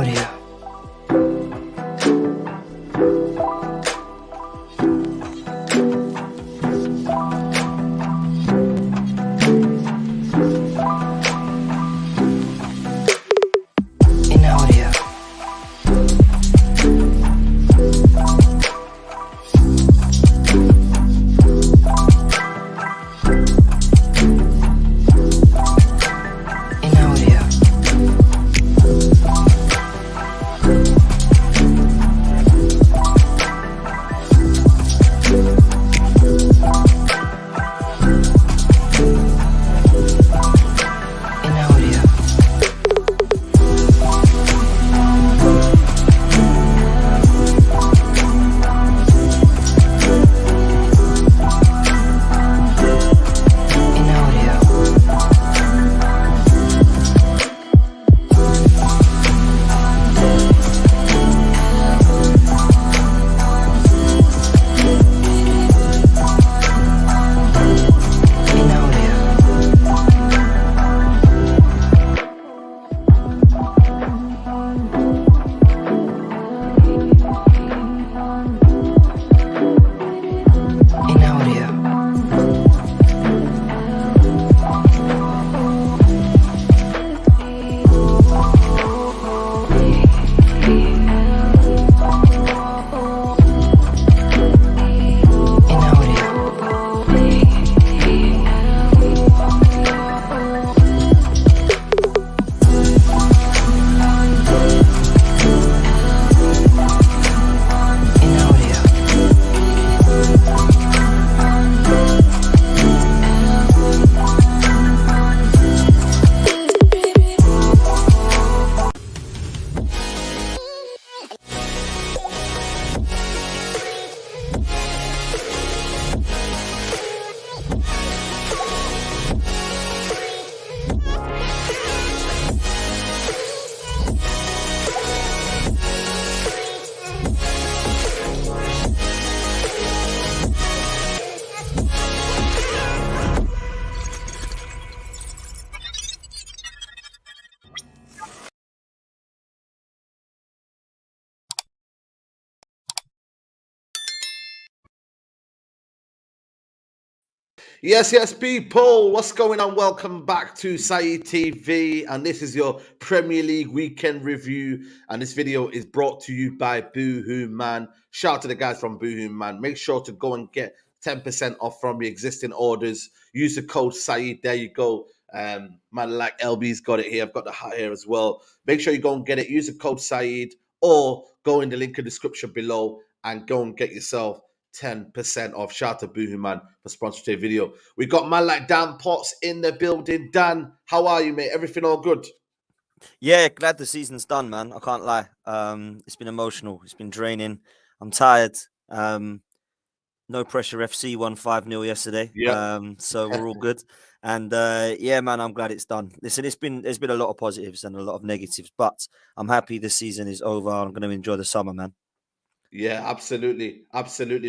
audio. In audio. In audio. In audio. In audio. In audio. In audio. In audio. In audio. Yes, people. What's going on? Welcome back to Saeed TV, and this is your Premier League weekend review. And this video is brought to you by Boohoo Man. Shout out to the guys from Boohoo Man. Make sure to go and get 10% off from your existing orders. Use the code Saeed. There you go. Man, like LB's got it here. I've got the hat here as well. Make sure you go and get it. Use the code Saeed, or go in the link in the description below and go and get yourself 10% off. Shout out to Boohoo Man for sponsoring today's video. We got man like Dan Potts in the building. Dan, how are you, mate? Everything all good? Yeah, glad the season's done, man. I can't lie. It's been emotional. It's been draining. I'm tired. No pressure. FC won 5-0 yesterday. Yeah. So we're all good. And yeah, man, I'm glad it's done. Listen, there's been a lot of positives and a lot of negatives, but I'm happy the season is over. I'm going to enjoy the summer, man. Yeah, absolutely,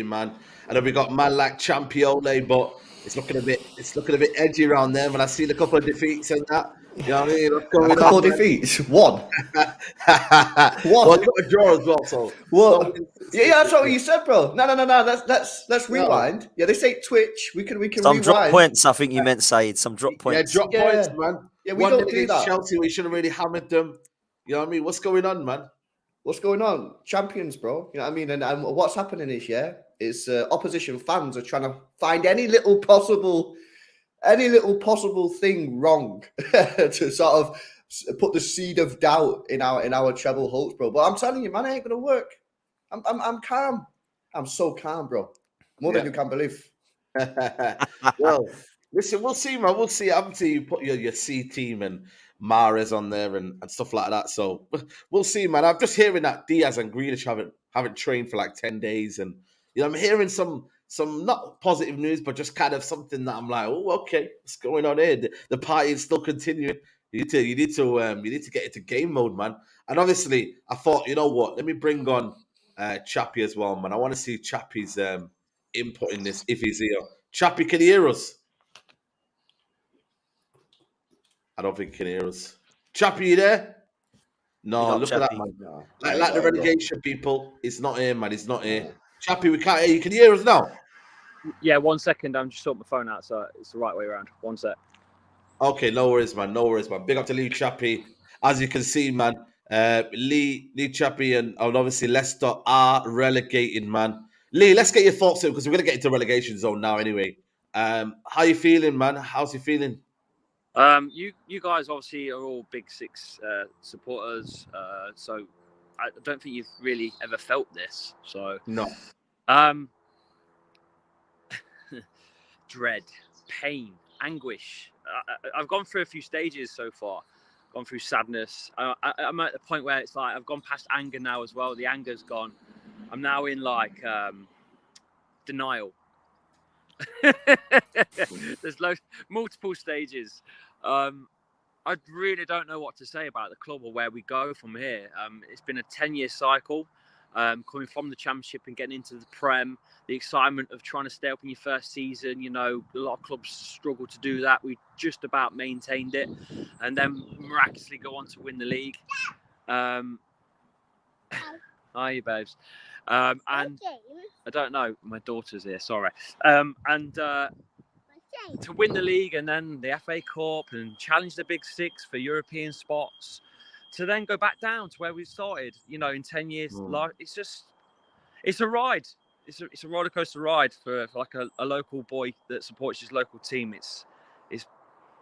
man. And then we got man like Champiole, but it's looking a bit edgy around there. When I see a couple of defeats and that, you know what I mean? What's going A couple on? of defeats. One. Well, you got a draw as well, so What? Yeah, that's what you said, bro. No. Let's rewind. Yeah, they say Twitch. We can Some rewind. drop points. I think you meant, Saeed. Some drop Yeah, points. drop points, man. Yeah, we One don't do against that. Chelsea, we should have really hammered them. You know what I mean? What's going on, man? What's going on? Champions, bro. You know what I mean? And what's happening is, yeah, is opposition fans are trying to find any little possible thing wrong to sort of put the seed of doubt in our treble hopes, bro. But I'm telling you, man, it ain't gonna work. I'm calm. I'm so calm, bro. More than you can believe. Well, listen, we'll see, man. We'll see. Obviously, you put your C team and Mahrez on there and stuff like that. So we'll see, man. I'm just hearing that Diaz and Grealish haven't trained for like 10 days, and you know, I'm hearing some not positive news, but just kind of something that I'm like, oh, okay, what's going on here? The party is still continuing. You need to get into game mode, man. And obviously, I thought, you know what? Let me bring on Chappie as well, man. I want to see Chappie's input in this if he's here. Chappie, can you hear us? I don't think he can hear us. Chappie, you there? No, up look at that, Chappie. man. No, Like the bro. relegation people, it's not here, man. It's not here. No. Chappie, we can't hear you. Can you hear us now? Yeah, 1 second. I'm just sorting my phone out, so it's the right way around. 1 sec. Okay, no worries, man. No worries, man. Big up to Lee Chappie. As you can see, man, Lee Chappie and obviously Leicester are relegated, man. Lee, let's get your thoughts in because we're gonna get into relegation zone now anyway. How you feeling, man? How's you feeling? You guys obviously are all Big Six supporters, so I don't think you've really ever felt this. So No. Dread, pain, anguish. I've gone through a few stages so far. Gone through sadness. I'm at the point where it's like I've gone past anger now as well. The anger's gone. I'm now in like denial. There's multiple stages. I really don't know what to say about the club or where we go from here. It's been a 10-year cycle, coming from the Championship and getting into the Prem. The excitement of trying to stay up in your first season. You know, a lot of clubs struggle to do that. We just about maintained it, and then miraculously go on to win the league. Hi, you babes. And I don't know. My daughter's here. Sorry. To win the league and then the FA Cup and challenge the Big Six for European spots, to then go back down to where we started, you know, in 10 years. It's a ride. It's a roller coaster ride for like a local boy that supports his local team. It's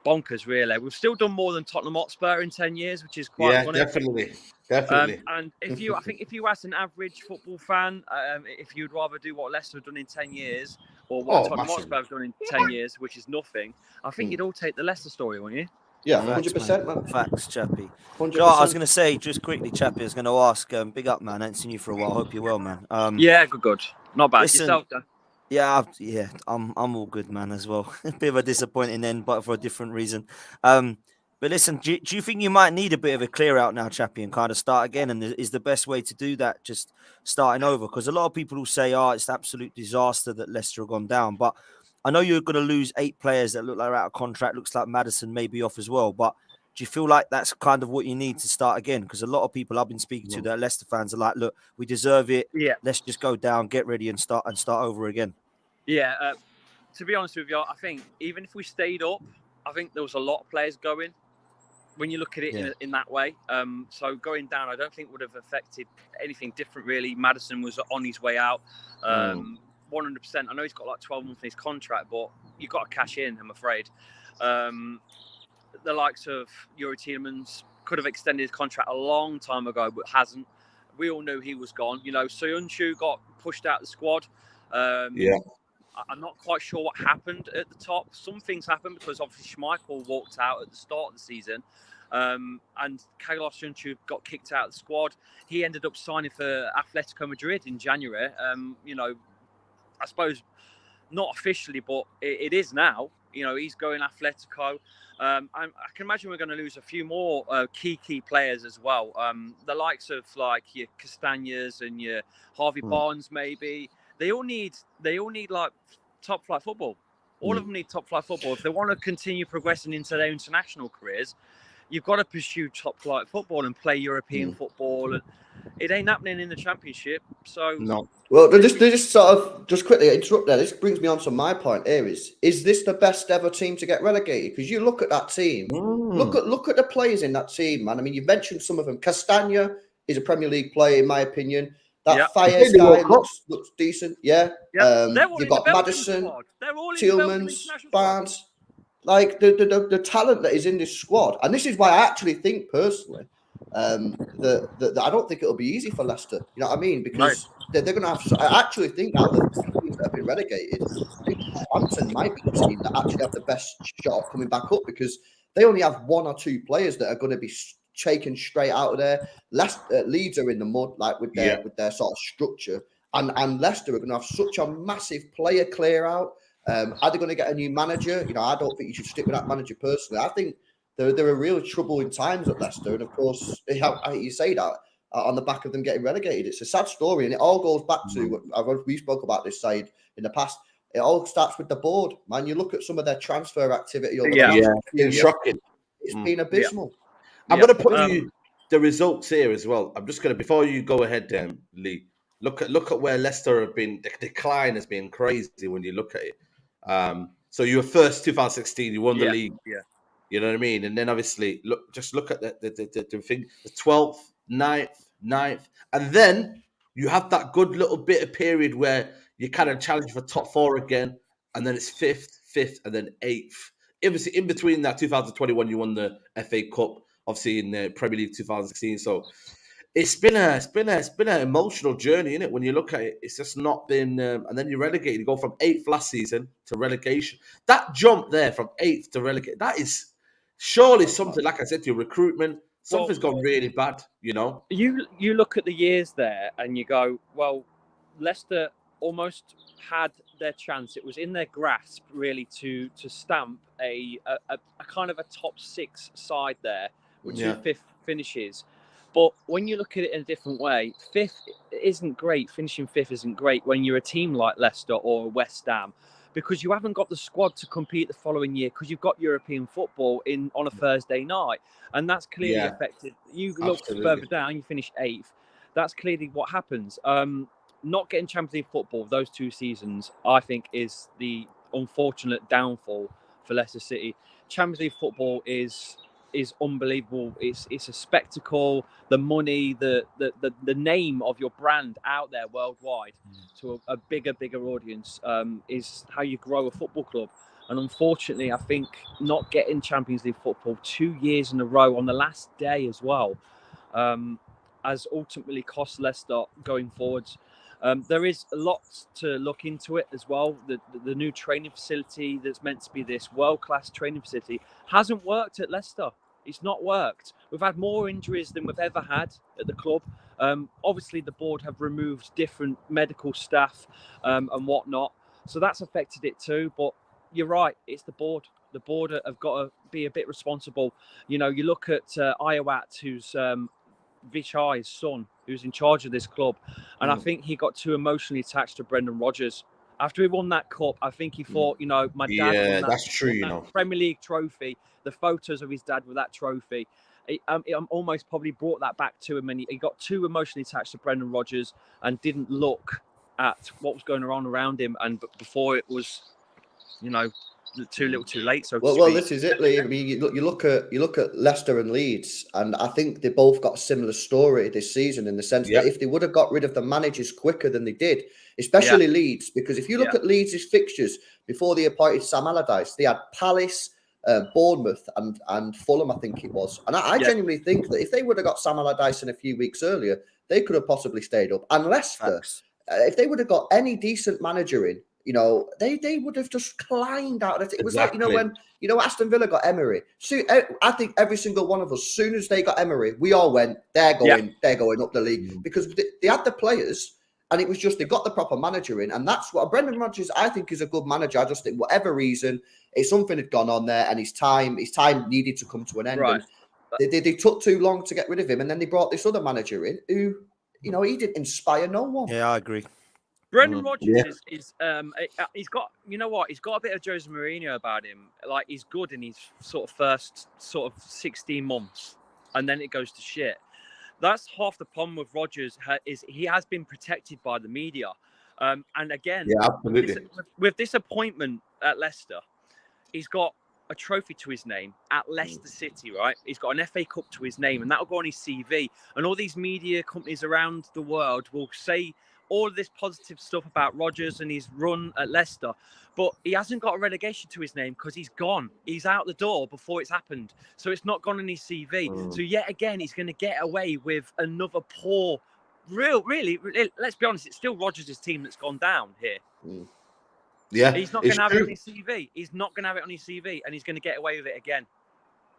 bonkers, really. We've still done more than Tottenham Hotspur in 10 years, which is quite funny. Definitely. And if you, I think if you ask an average football fan, if you'd rather do what Leicester have done in 10 years or what Tottenham Hotspur have done in 10 years, which is nothing, I think you'd all take the Leicester story, wouldn't you? Yeah, 100%, man. Facts, Chappie. 100%. Joe, I was going to say, just quickly, Chappie, I was going to ask, big up, man. I haven't seen you for a while. Hope you're well, man. Yeah, good. Not bad. Listen, Yourself, Dan? Yeah, I'm all good, man, as well. A bit of a disappointing end, but for a different reason. But listen, do you think you might need a bit of a clear out now, Chappie, and kind of start again? And is the best way to do that just starting over? Because a lot of people will say, it's an absolute disaster that Leicester have gone down. But I know you're going to lose 8 players that look like they're out of contract. Looks like Maddison may be off as well. But do you feel like that's kind of what you need to start again? Because a lot of people I've been speaking to, that Leicester fans are like, look, we deserve it. Yeah. Let's just go down, get ready and start over again. Yeah. To be honest with you, I think even if we stayed up, I think there was a lot of players going. When you look at it in that way, so going down, I don't think would have affected anything different really. Maddison was on his way out, 100%. I know he's got like 12 months in his contract, but you've got to cash in. I'm afraid. The likes of Yuri Tielemans could have extended his contract a long time ago, but hasn't. We all knew he was gone. You know, Soyuncu got pushed out of the squad. I'm not quite sure what happened at the top. Some things happened because obviously Schmeichel walked out at the start of the season, and Carlos Soyuncu got kicked out of the squad. He ended up signing for Atletico Madrid in January. You know, I suppose not officially, but it is now. You know, he's going Atletico. I can imagine we're going to lose a few more key players as well. The likes of like your Castañas and your Harvey Barnes, maybe. They all need like top flight football. All of them need top flight football. If they want to continue progressing into their international careers, you've got to pursue top flight football and play European football. And it ain't happening in the Championship. So No. Well, they just sort of just quickly interrupt there. This brings me on to my point here: is this the best ever team to get relegated? Because you look at that team, look at the players in that team, man. I mean, you mentioned some of them. Castaña is a Premier League player, in my opinion. That Fires guy looks decent. Yeah. You've got Maddison, Tielemans, Barnes. Like the talent that is in this squad, and this is why I actually think personally that I don't think it'll be easy for Leicester. You know what I mean? Because they're going to have. I actually think out of the teams that have been relegated, I think Everton might be the team that actually have the best shot of coming back up because they only have 1 or 2 players that are going to be taken straight out of there. Leeds are in the mud, like with their sort of structure, and Leicester are going to have such a massive player clear out. Are they going to get a new manager? You know, I don't think you should stick with that manager personally. I think there are real troubling times at Leicester, and of course, you say that on the back of them getting relegated. It's a sad story, and it all goes back to what we spoke about this side in the past. It all starts with the board, man. You look at some of their transfer activity over it's shocking. It's been abysmal. I'm going to put you the results here as well. I'm just gonna, before you go ahead, Lee. Look at where Leicester have been. The decline has been crazy when you look at it. So you were first 2016. You won the league. Yeah. You know what I mean? And then obviously look at the thing, the 12th, 9th, and then you have that good little bit of period where you kind of challenge for top 4 again, and then it's 5th, and then 8th. Obviously, in between that, 2021, you won the FA Cup. Obviously, in the Premier League 2016. So it's been an emotional journey, isn't it? When you look at it, it's just not been. And then you're relegated. You go from 8th last season to relegation. That jump there from 8th to relegation, that is surely something. Like I said to you, recruitment. Something's gone really bad. You know. You look at the years there and you go, well, Leicester almost had their chance. It was in their grasp, really, to stamp a kind of a top 6 side there with 2 5th finishes. But when you look at it in a different way, 5th isn't great. Finishing 5th isn't great when you're a team like Leicester or West Ham, because you haven't got the squad to compete the following year, because you've got European football on a Thursday night, and that's clearly affected. You look further down, you finish 8th. That's clearly what happens. Not getting Champions League football those 2 seasons, I think, is the unfortunate downfall for Leicester City. Champions League football is unbelievable. It's a spectacle. The money, the name of your brand out there worldwide to a bigger audience is how you grow a football club. And unfortunately, I think not getting Champions League football 2 years in a row on the last day as well has ultimately cost Leicester going forwards. There is a lot to look into it as well. The new training facility that's meant to be this world-class training facility hasn't worked at Leicester. It's not worked. We've had more injuries than we've ever had at the club. Obviously, the board have removed different medical staff and whatnot. So that's affected it too. But you're right. It's the board. The board have got to be a bit responsible. You know, you look at Iowat, who's Vichai's son, who's in charge of this club. And I think he got too emotionally attached to Brendan Rodgers. After he won that cup, I think he thought, you know, my dad won that, that's true, won that Premier League trophy, the photos of his dad with that trophy. It almost probably brought that back to him, and he got too emotionally attached to Brendan Rodgers and didn't look at what was going on around him. And before it was, you know, too little, too late. So well, this is it, Lee. I mean, you look at Leicester and Leeds, and I think they both got a similar story this season in the sense that if they would have got rid of the managers quicker than they did, especially Leeds, because if you look at Leeds' fixtures before they appointed Sam Allardyce, they had Palace, Bournemouth, and Fulham, I think it was. And I genuinely think that if they would have got Sam Allardyce in a few weeks earlier, they could have possibly stayed up. And Leicester, if they would have got any decent manager in, you know, they would have just climbed out of it. It was like, you know, when, you know, Aston Villa got Emery. So I think every single one of us, soon as they got Emery, we all went, they're going up the league because they had the players, and it was just they got the proper manager in, and that's what Brendan Rodgers, I think, is a good manager. I just think whatever reason, something had gone on there, and his time needed to come to an end. Right. And they took too long to get rid of him, and then they brought this other manager in who, you know, he didn't inspire no one. Yeah, I agree. Brendan Rodgers is he's got, you know what, he's got a bit of Jose Mourinho about him. Like, he's good in his sort of first 16 months, and then it goes to shit. That's half the problem with Rodgers, is he has been protected by the media. And again, with this appointment at Leicester, he's got a trophy to his name at Leicester City, right? He's got an FA Cup to his name, and that'll go on his CV. And all these media companies around the world will say all of this positive stuff about Rodgers and his run at Leicester, but he hasn't got a relegation to his name because he's gone. He's out the door before it's happened. So it's not gone on his CV. So yet again, he's going to get away with another poor, really, let's be honest, it's still Rodgers' team that's gone down here. Yeah. He's not going to have it on his CV. He's not going to have it on his CV, and he's going to get away with it again.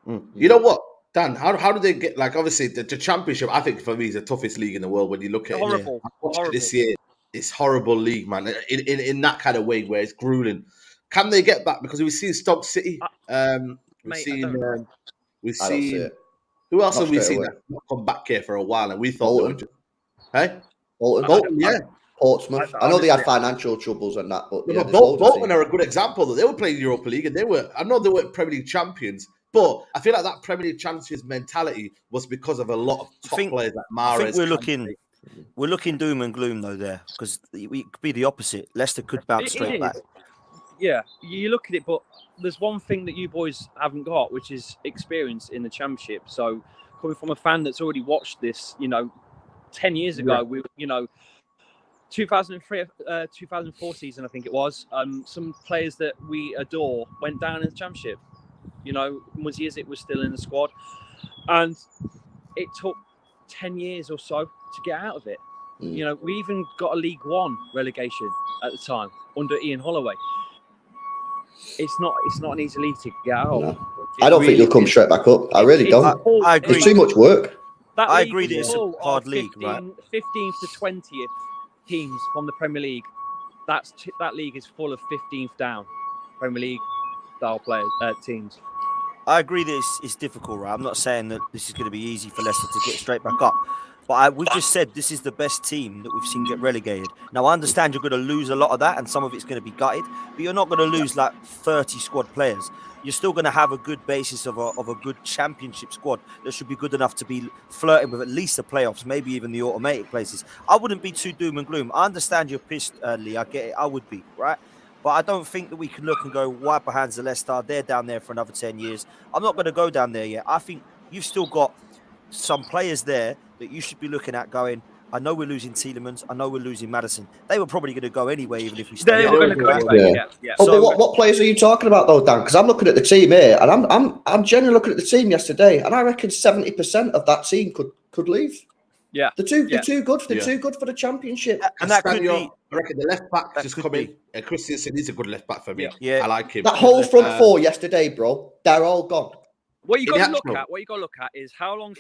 You know what, Dan, how do they get, like, obviously the championship, I think for me, is the toughest league in the world when you look at horrible. it. I watched it this year. It's horrible league, man. In that kind of way where it's grueling. Can they get back? Because we've seen Stoke City. We've seen who else have we seen that not come back here for a while? And we thought they were just, Bolton, yeah. Portsmouth. I know they had financial troubles and that, but Bolton are a good example. That they were playing Europa League, and I know they weren't Premier League champions. But I feel like that Premier League champions mentality was because of a lot of top players like I Mahrez. think we're looking doom and gloom though there, because it could be the opposite. Leicester could bounce straight back. Yeah, you look at it, but there's one thing that you boys haven't got, which is experience in the Championship. So coming from a fan that's already watched this, 10 years ago, we 2003, 2004 season, I think it was. Some players that we adore went down in the Championship. Muzizic was still in the squad, and it took 10 years or so to get out of it. We even got a League One relegation at the time under Ian Holloway. It's not an easy league to get out. No. I don't think you'll come straight back up. I really don't. I agree. It's too much work. I agree that it's a hard league, 15, right? 15th to 20th teams from the Premier League. That league is full of 15th down Premier League style teams. I agree that it's difficult, right? I'm not saying that this is going to be easy for Leicester to get straight back up. But we've just said this is the best team that we've seen get relegated. Now, I understand you're going to lose a lot of that and some of it's going to be gutted, but you're not going to lose like 30 squad players. You're still going to have a good basis of a good championship squad that should be good enough to be flirting with at least the playoffs, maybe even the automatic places. I wouldn't be too doom and gloom. I understand you're pissed, Lee. I get it. I would be, right? But I don't think that we can look and go, wipe our hands of Leicester. They're down there for another 10 years. I'm not going to go down there yet. I think you've still got some players there that you should be looking at going, I know we're losing Tielemans. I know we're losing Maddison. They were probably going to go anyway, even if we stay. They were going to go anyway. Yeah. Oh, but what players are you talking about though, Dan? Because I'm looking at the team here, and I'm genuinely looking at the team yesterday, and I reckon 70% of that team could leave. Yeah, they're too good. They're too good for the Championship. And that could be. I reckon the left back just coming. Christensen is a good left back for me. Yeah, I like him. That whole front four yesterday, bro, they're all gone. What you got to look at is how long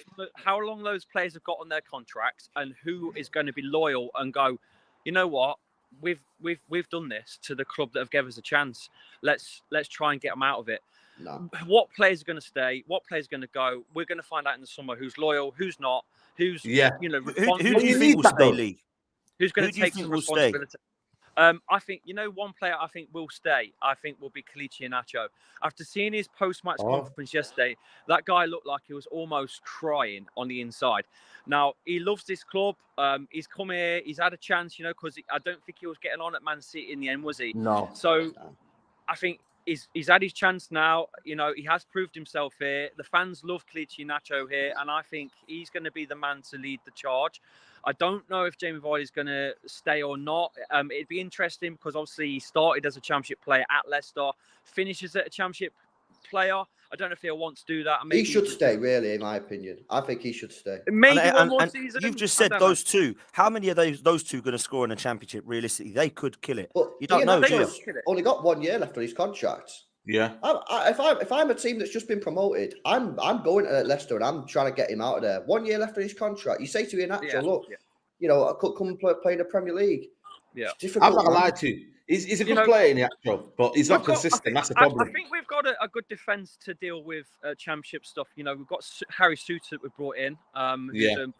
those players have got on their contracts, and who is going to be loyal and go, you know what, we've done this to the club that have given us a chance. Let's try and get them out of it. No. What players are going to stay? What players are going to go? We're going to find out in the summer who's loyal, who's not, who do you think will stay, Lee? Who's going to take some responsibility? I think, one player I think will stay, I think will be Kelechi Iheanacho. After seeing his post-match conference yesterday, that guy looked like he was almost crying on the inside. Now, he loves this club. He's come here. He's had a chance, because I don't think he was getting on at Man City in the end, was he? No. So I think he's had his chance now. He has proved himself here. The fans love Kelechi Iheanacho here, and I think he's going to be the man to lead the charge. I don't know if Jamie Vardy is going to stay or not. It'd be interesting because obviously he started as a Championship player at Leicester, finishes at a Championship player. I don't know if he'll want to do that. He should stay, really, in my opinion. I think he should stay. Maybe one more season. You've just said those two. How many of those two going to score in a Championship? Realistically, they could kill it. But you don't know. He's only got 1 year left on his contract. Yeah. If I'm a team that's just been promoted, I'm going to Leicester and I'm trying to get him out of there. 1 year left on his contract. You say to Iheanacho, look, I could come play in the Premier League. Yeah. I'm not gonna lie to you. He's a good player in the actual, but he's not consistent. That's the problem. I think we've got a good defence to deal with Championship stuff. We've got Harry Souttar that we brought in. Who's a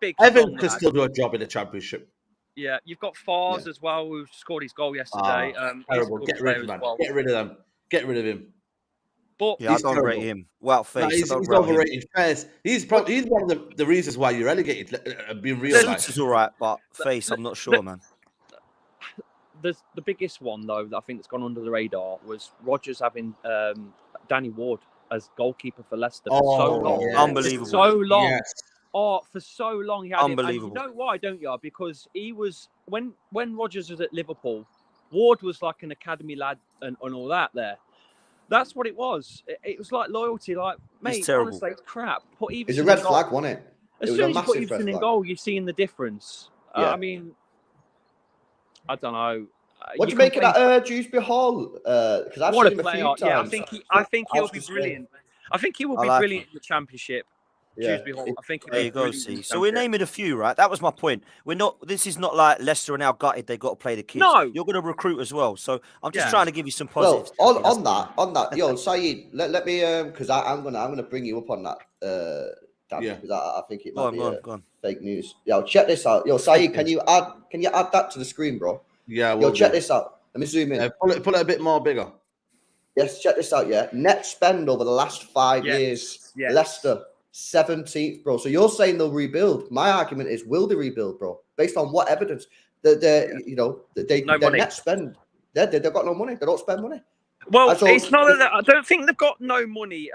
big. Everton can still do a job in the Championship. Yeah, you've got Fars as well, who scored his goal yesterday. Terrible. Get rid of him, man. Get rid of them. Get rid of him. But I don't rate him. Well, face. He's overrated. Face. He's one of the reasons why you're relegated. Being real, is all right, but face, I'm not sure, man. The biggest one though that I think that's gone under the radar was Rodgers having Danny Ward as goalkeeper for Leicester for so long. Yes. Unbelievable. So long. Yes. For so long he had unbelievable. It. And you know why, don't you? Because he was when Rodgers was at Liverpool, Ward was like an academy lad and all that there. That's what it was. It was like loyalty. Like, mate, honestly, it's crap. It's a red flag, wasn't it? As soon as you put Everton in goal, you're seeing the difference. I mean, I don't know. What do you make of that Dewsbury Hall? Because I've seen him a few times. Yeah, I think he'll be brilliant. I think he will be brilliant in the Championship. Yeah. Hall. I think there you go. See, so we're naming a few, right? That was my point. We're not. This is not like Leicester are now gutted. They got to play the kids. No, you're going to recruit as well. So I'm just trying to give you some positives. Well, on that, yo, Saeed, let me because I'm gonna bring you up on that. Because I think it might be fake news. Yo, check this out. Yo, Saeed, can you add that to the screen, bro? Yeah. Yo, check this out. Let me zoom in. Pull it a bit more bigger. Yes, check this out, yeah. Net spend over the last 5 years, Yes. Leicester, 17th, bro. So you're saying they'll rebuild. My argument is, will they rebuild, bro? Based on what evidence? They're No their money. net spend, they've got no money. They don't spend money. Well, And so it's not that I don't think they've got no money.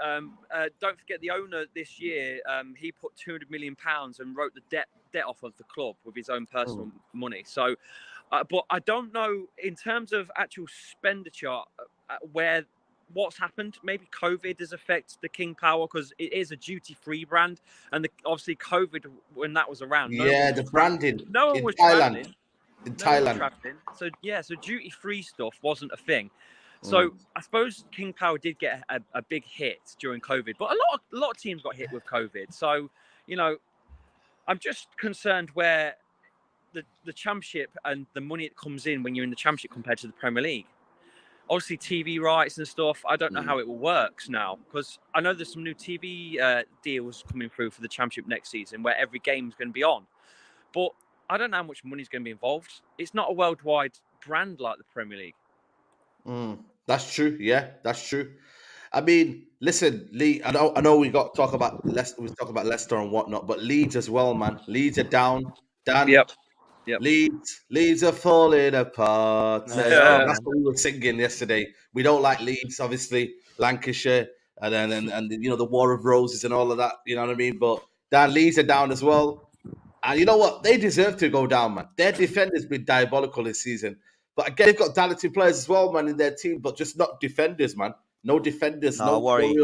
Don't forget the owner this year. He put £200 million and wrote the debt off of the club with his own personal money. So, but I don't know in terms of actual expenditure where what's happened. Maybe COVID has affected the King Power because it is a duty-free brand, and obviously COVID when that was around. The branding. No one in was Thailand. traveling. In No one was Thailand. traveling. So duty-free stuff wasn't a thing. So I suppose King Power did get a big hit during COVID, but a lot of teams got hit with COVID. So, I'm just concerned where the Championship and the money that comes in when you're in the Championship compared to the Premier League. Obviously, TV rights and stuff. I don't know how it works now because I know there's some new TV deals coming through for the Championship next season where every game's going to be on. But I don't know how much money is going to be involved. It's not a worldwide brand like the Premier League. That's true. Yeah, that's true. I mean, listen, Lee. I know we got to talk about Leicester. We talk about Leicester and whatnot, but Leeds as well, man. Leeds are down. Yep. Leeds are falling apart. Yeah. That's what we were singing yesterday. We don't like Leeds, obviously, Lancashire, and then the War of Roses and all of that. You know what I mean? But Leeds are down as well. And you know what? They deserve to go down, man. Their defender's been diabolical this season. But again, they've got talented players as well, man, in their team, but just not defenders, man. No defenders. No, I worry.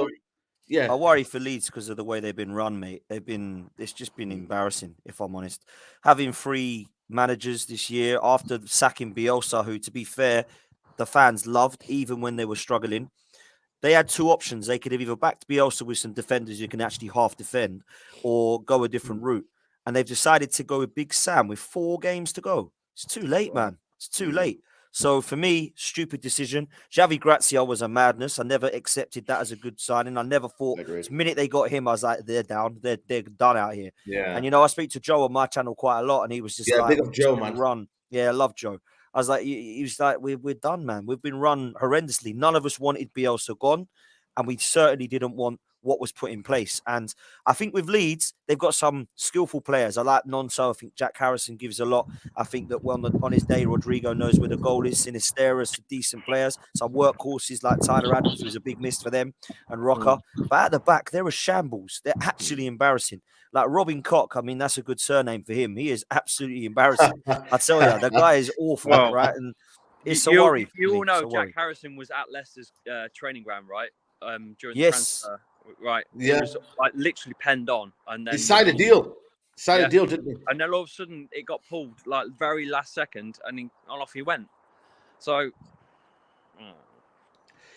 Yeah. I worry for Leeds because of the way they've been run, mate. It's just been embarrassing, if I'm honest. Having 3 managers this year after sacking Bielsa, who, to be fair, the fans loved, even when they were struggling. They had 2 options. They could have either backed Bielsa with some defenders who can actually half defend or go a different route. And they've decided to go with Big Sam with 4 games to go. It's too late, man. It's too late. So for me, stupid decision. Xavi Gracia was a madness. I never accepted that as a good signing. I never thought the minute they got him, I was like, they're down. They're done out here. Yeah. And I speak to Joe on my channel quite a lot, and he was just like, big up Joe, man. Run. Yeah, I love Joe. I was like, he was like, we're done, man. We've been run horrendously. None of us wanted Bielsa gone, and we certainly didn't want what was put in place. And I think with Leeds, they've got some skillful players. I like Nonso. I think Jack Harrison gives a lot. I think that on his day, Rodrigo knows where the goal is. Sinisterra's decent players. Some workhorses like Tyler Adams was a big miss for them, and Rocker. But at the back, they're a shambles. They're actually embarrassing. Like Robin Koch, I mean, that's a good surname for him. He is absolutely embarrassing. I tell you, the guy is awful, right? And it's a worry. You all know Jack Harrison was at Leicester's training ground, right? During the transfer. Right. Yeah. It was like literally penned on, and then he signed a deal. A deal, didn't he? And then all of a sudden it got pulled like very last second, and off he went. So,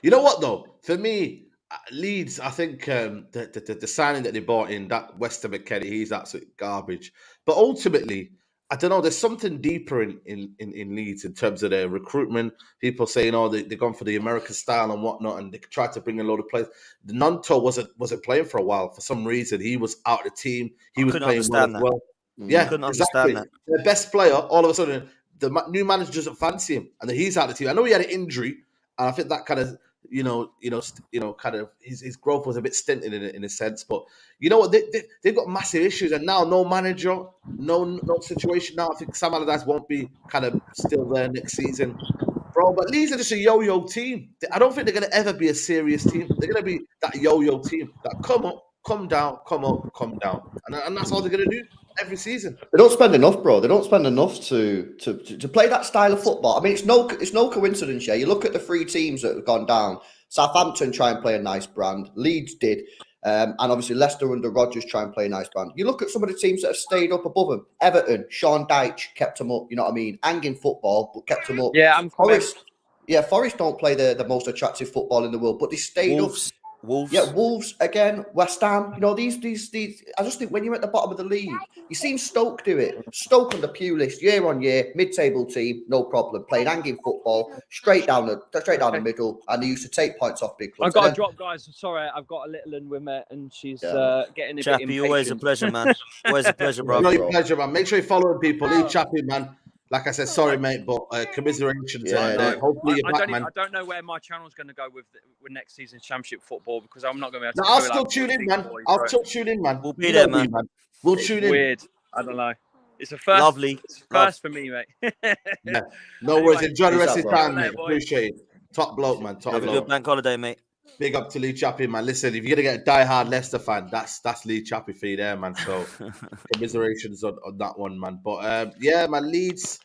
you know what though? For me, Leeds, I think the signing that they bought in, that Weston McKennie, he's absolute garbage. But ultimately, I don't know. There's something deeper in Leeds in terms of their recruitment. People saying, they've gone for the American style and whatnot, and they tried to bring a load of players. The Nonto wasn't playing for a while for some reason. He was out of the team. He was playing well as well. Yeah, couldn't understand that. Their best player, all of a sudden, the new manager doesn't fancy him, and then he's out of the team. I know he had an injury, and I think that kind of kind of his growth was a bit stinted in a sense. But you know what? They've got massive issues, and now no manager, no situation. Now I think Sam Allardyce won't be kind of still there next season, bro. But Leeds are just a yo-yo team. I don't think they're going to ever be a serious team. They're going to be that yo-yo team that come up, come down, come up, come down, and that's all they're going to do every season. They don't spend enough, bro. They don't spend enough to play that style of football. I mean, it's no coincidence, yeah. You look at the 3 teams that have gone down. Southampton try and play a nice brand. Leeds did. And obviously Leicester under Rodgers try and play a nice brand. You look at some of the teams that have stayed up above them. Everton, Sean Dyche kept them up, you know what I mean? Hanging football, but kept them up. Yeah, Forest don't play the most attractive football in the world, but they stayed up. Wolves. Yeah, Wolves again, West Ham. You know, these. I just think when you're at the bottom of the league, you seen Stoke do it. Stoke on the Pulis year on year, mid-table team, no problem, playing hanging football, straight down the middle, and they used to take points off big clubs. I've got to drop, guys. Sorry, I've got a little one with me, and she's getting a bit Chappie, impatient. always a pleasure, man. Always a pleasure, bro. Pleasure, man. Make sure you follow people. Leave Chappie, man. like I said, sorry, mate, but commiserations. Yeah, And no. hopefully you're I back, don't, man. I don't know where my channel's going to go with next season's Championship football because I'm not going to be No, able to. I'll fill still out tune in, these man. boys, I'll so still tune in, man. We'll be You there, know me, man. We'll it's tune in. weird. I don't know. It's a first. Lovely. It's a first for me, mate. Yeah. No worries. Enjoy the Peace rest out, of your bro. time, mate. Later, boys. Appreciate it. Top bloke, man. Top Have a bloke. good bank holiday, mate. Big up to Lee Chappie, man. Listen, if you're gonna get a die-hard Leicester fan, that's Lee Chappie for you there, man. So commiserations on that one, man. But yeah, man, Leeds.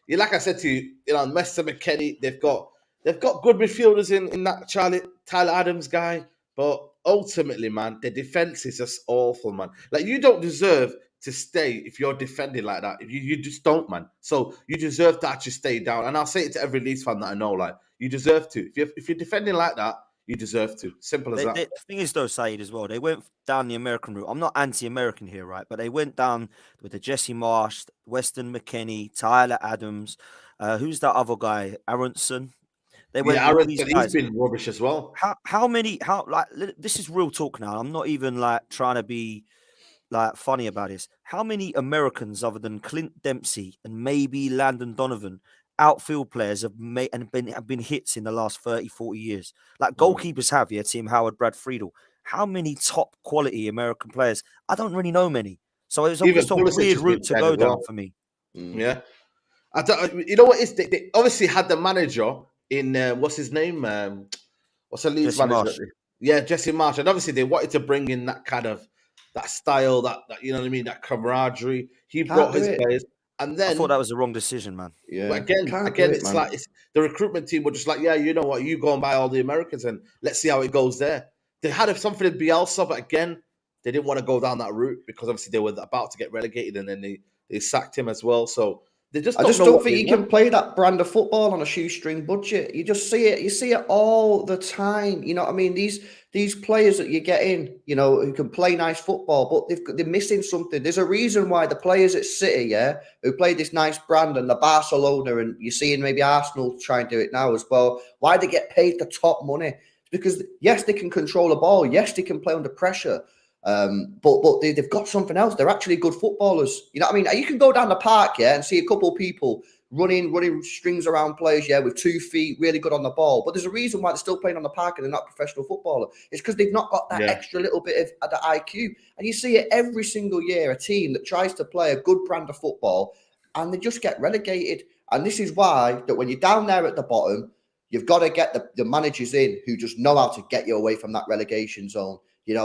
Yeah, like I said to you, Leicester McKennie, they've got good midfielders in that Tyler Adams guy, but ultimately, man, their defense is just awful, man. Like you don't deserve to stay if you're defending like that. If you just don't, man. So you deserve to actually stay down. And I'll say it to every Leeds fan that I know, like you deserve to. If you're defending like that, you deserve to. Simple as that. The thing is, though, Saeed, as well, they went down the American route. I'm not anti-American here, right? But they went down with the Jesse Marsh, Weston McKennie, Tyler Adams. Who's that other guy? Aronson. They went Yeah, with all Aaron these said he's guys. been rubbish as well. This is real talk now. I'm not even like trying to be like funny about this. How many Americans other than Clint Dempsey and maybe Landon Donovan outfield players have been hits in the last 30, 40 years? Like goalkeepers have, yeah, Tim Howard, Brad Friedel. How many top quality American players? I don't really know many. So it was Even just a Pulisic weird has been route to dead go as well. down for me. Yeah. I don't, you know what is they obviously had the manager in what's his name? What's the Leeds Jesse manager? Marsh. Yeah, Jesse Marsh. And obviously they wanted to bring in that kind of that style, that you know what I mean, that camaraderie. He brought do his it. players, and I then thought that was the wrong decision, man. Yeah. but again, Can't do it, it's man. like the recruitment team were just like, yeah, you know what, you go and buy all the Americans and let's see how it goes there. They had something in Bielsa, but again, they didn't want to go down that route because obviously they were about to get relegated, and then they sacked him as well. So they just I don't just know don't what think they you want. can play that brand of football on a shoestring budget. You just see it. You see it all the time. You know what I mean? These players that you get in, who can play nice football, but they're missing something. There's a reason why the players at City, yeah, who play this nice brand, and the Barcelona, and you're seeing maybe Arsenal try and do it now as well. Why they get paid the top money? It's because yes, they can control a ball. Yes, they can play under pressure. But they've got something else. They're actually good footballers. You know what I mean? You can go down the park, yeah, and see a couple of people running strings around players, yeah, with 2 feet, really good on the ball. But there's a reason why they're still playing on the park and they're not professional footballer. It's because they've not got that extra little bit of the IQ. And you see it every single year, a team that tries to play a good brand of football and they just get relegated. And this is why that when you're down there at the bottom, you've got to get the managers in who just know how to get you away from that relegation zone. And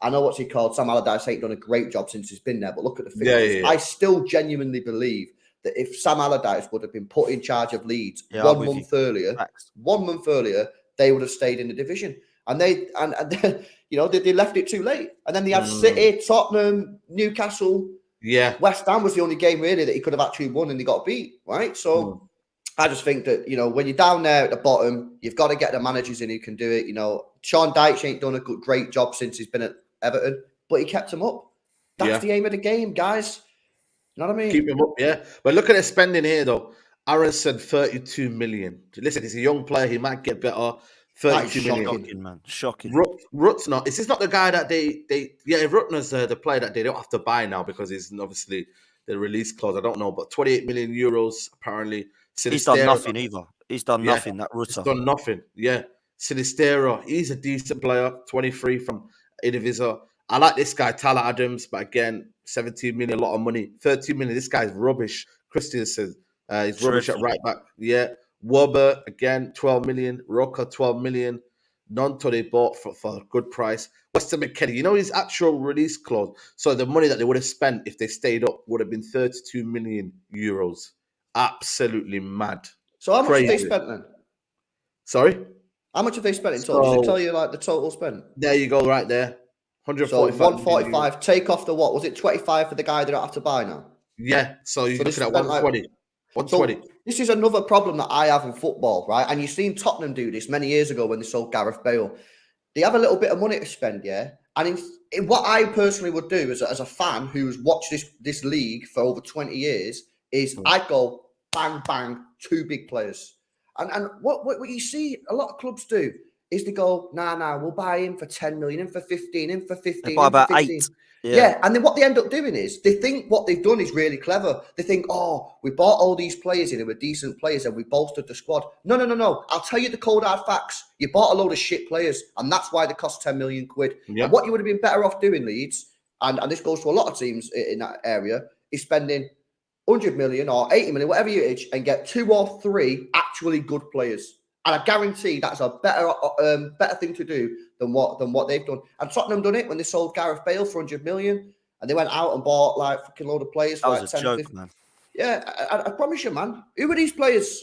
I know what's he called. Sam Allardyce ain't done a great job since he's been there, but look at the fixtures. Yeah. I still genuinely believe that if Sam Allardyce would have been put in charge of Leeds 1 month earlier, 1 month earlier, they would have stayed in the division. And they left it too late. And then they had City, Tottenham, Newcastle. Yeah. West Ham was the only game really that he could have actually won, and they got beat, right? So I just think that, when you're down there at the bottom, you've got to get the managers in who can do it. Sean Dyche ain't done a great job since he's been at Everton, but he kept them up. That's the aim of the game, guys. You know what I mean? Keep him up, yeah. But look at their spending here, though. Aaron said 32 million. Listen, he's a young player. He might get better. 32 million. Shocking, man. Shocking. Rut's not. Is this not the guy that Rutner's the player that they don't have to buy now because he's obviously the release clause. I don't know, but 28 million euros apparently. He's done nothing either. He's done nothing, that Rutter. He's done nothing, yeah. Sinistero, he's a decent player, 23 from Eredivisie. I like this guy, Tyler Adams, but again, 17 million, a lot of money. 13 million, this guy's rubbish. Christensen, he's rubbish at right back. Yeah. Wobber, again, 12 million. Roca, 12 million. Nonto they bought for a good price. Weston McKennie, his actual release clause. So the money that they would have spent if they stayed up would have been 32 million euros. Absolutely mad. So how much have they spent then? Sorry? How much have they spent in total? Does it tell you the total spent? There you go, right there. 145. So 145. Take off the what? Was it 25 for the guy they don't have to buy now? Yeah. So you're looking at 120. 120. So this is another problem that I have in football, right? And you've seen Tottenham do this many years ago when they sold Gareth Bale. They have a little bit of money to spend, yeah? And in what I personally would do as a fan who's watched this league for over 20 years is I'd go bang, bang, 2 big players. And what you see a lot of clubs do is they go, nah, we'll buy him for 10 million, in for 15, in for 15. They buy about 8. Yeah, and then what they end up doing is they think what they've done is really clever. They think, oh, we bought all these players in who were decent players and we bolstered the squad. No. I'll tell you the cold hard facts. You bought a load of shit players and that's why they cost 10 million quid. Yeah. And what you would have been better off doing, Leeds, and this goes to a lot of teams in that area, is spending 100 million or 80 million, whatever you itch, and get 2 or 3 actually good players. And I guarantee that's a better thing to do than what they've done. And Tottenham done it when they sold Gareth Bale for 100 million, and they went out and bought like fucking load of players for That like was a 10, joke, 50. man. Yeah, I promise you, man. Who are these players?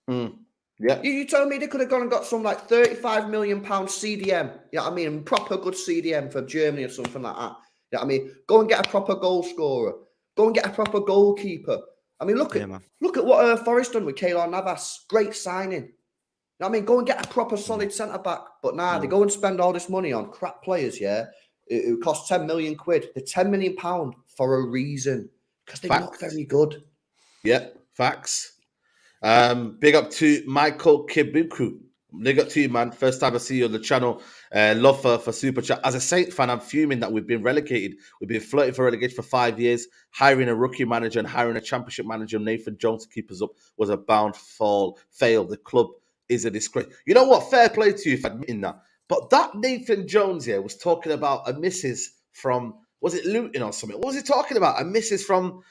Yeah. You telling me they could have gone and got some like 35 million pound CDM? You know what I mean? Proper good CDM for Germany or something like that. You know what I mean? Go and get a proper goal scorer. Go and get a proper goalkeeper. I mean, look at what Forest done with Keylor Navas. Great signing. You know what I mean? Go and get a proper solid centre back. But nah, they go and spend all this money on crap players, yeah, who cost 10 million quid. The 10 million pound for a reason. Because they're not very good. Yeah, facts. Big up to Michael Kibuku. Big up to you, man. First time I see you on the channel. Love for Super Chat. As a Saint fan, I'm fuming that we've been relegated. We've been flirting for relegation for 5 years. Hiring a rookie manager and hiring a championship manager, Nathan Jones, to keep us up was a bound fail. The club is a disgrace. You know what? Fair play to you for admitting that. But that Nathan Jones here was talking about a missus from, was it Luton or something? What was he talking about? A missus from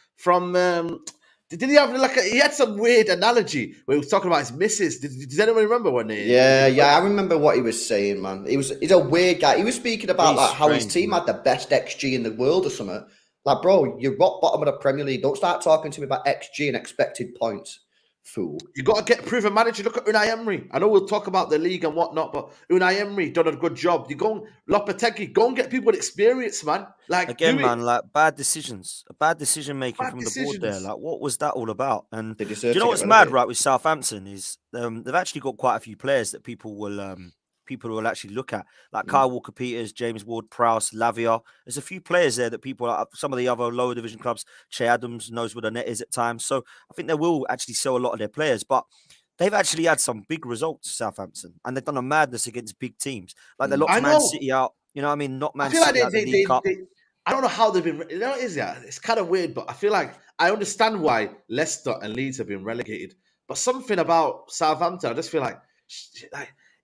did he have he had some weird analogy where he was talking about his missus? Does anyone remember when he? Yeah, I remember what he was saying, man. He's a weird guy. He was speaking about like how his team had the best XG in the world or something. Like, bro, you're rock bottom of the Premier League. Don't start talking to me about XG and expected points, fool. You got to get proven manager. Look at Unai Emery. I know we'll talk about the league and whatnot, but Unai Emery done a good job. You go and Lopetegui, go and get people with experience, man. Like again, man, like bad decisions, bad decision making from the board there. decisions. Like, what was that all about? And They do deserve you know to what's get mad, relegated. right? With Southampton is they've actually got quite a few players that people will actually look at, like Kyle Walker-Peters, James Ward-Prowse, Lavia. There's a few players there that people, some of the other lower division clubs, Che Adams knows where the net is at times. So I think they will actually sell a lot of their players, but they've actually had some big results, Southampton, and they've done a madness against big teams. Like they locked Man City out. You know what I mean? Not Man City out the League Cup. I don't know how they've been. You know what it is? Yeah, it's kind of weird, but I feel like I understand why Leicester and Leeds have been relegated. But something about Southampton, I just feel like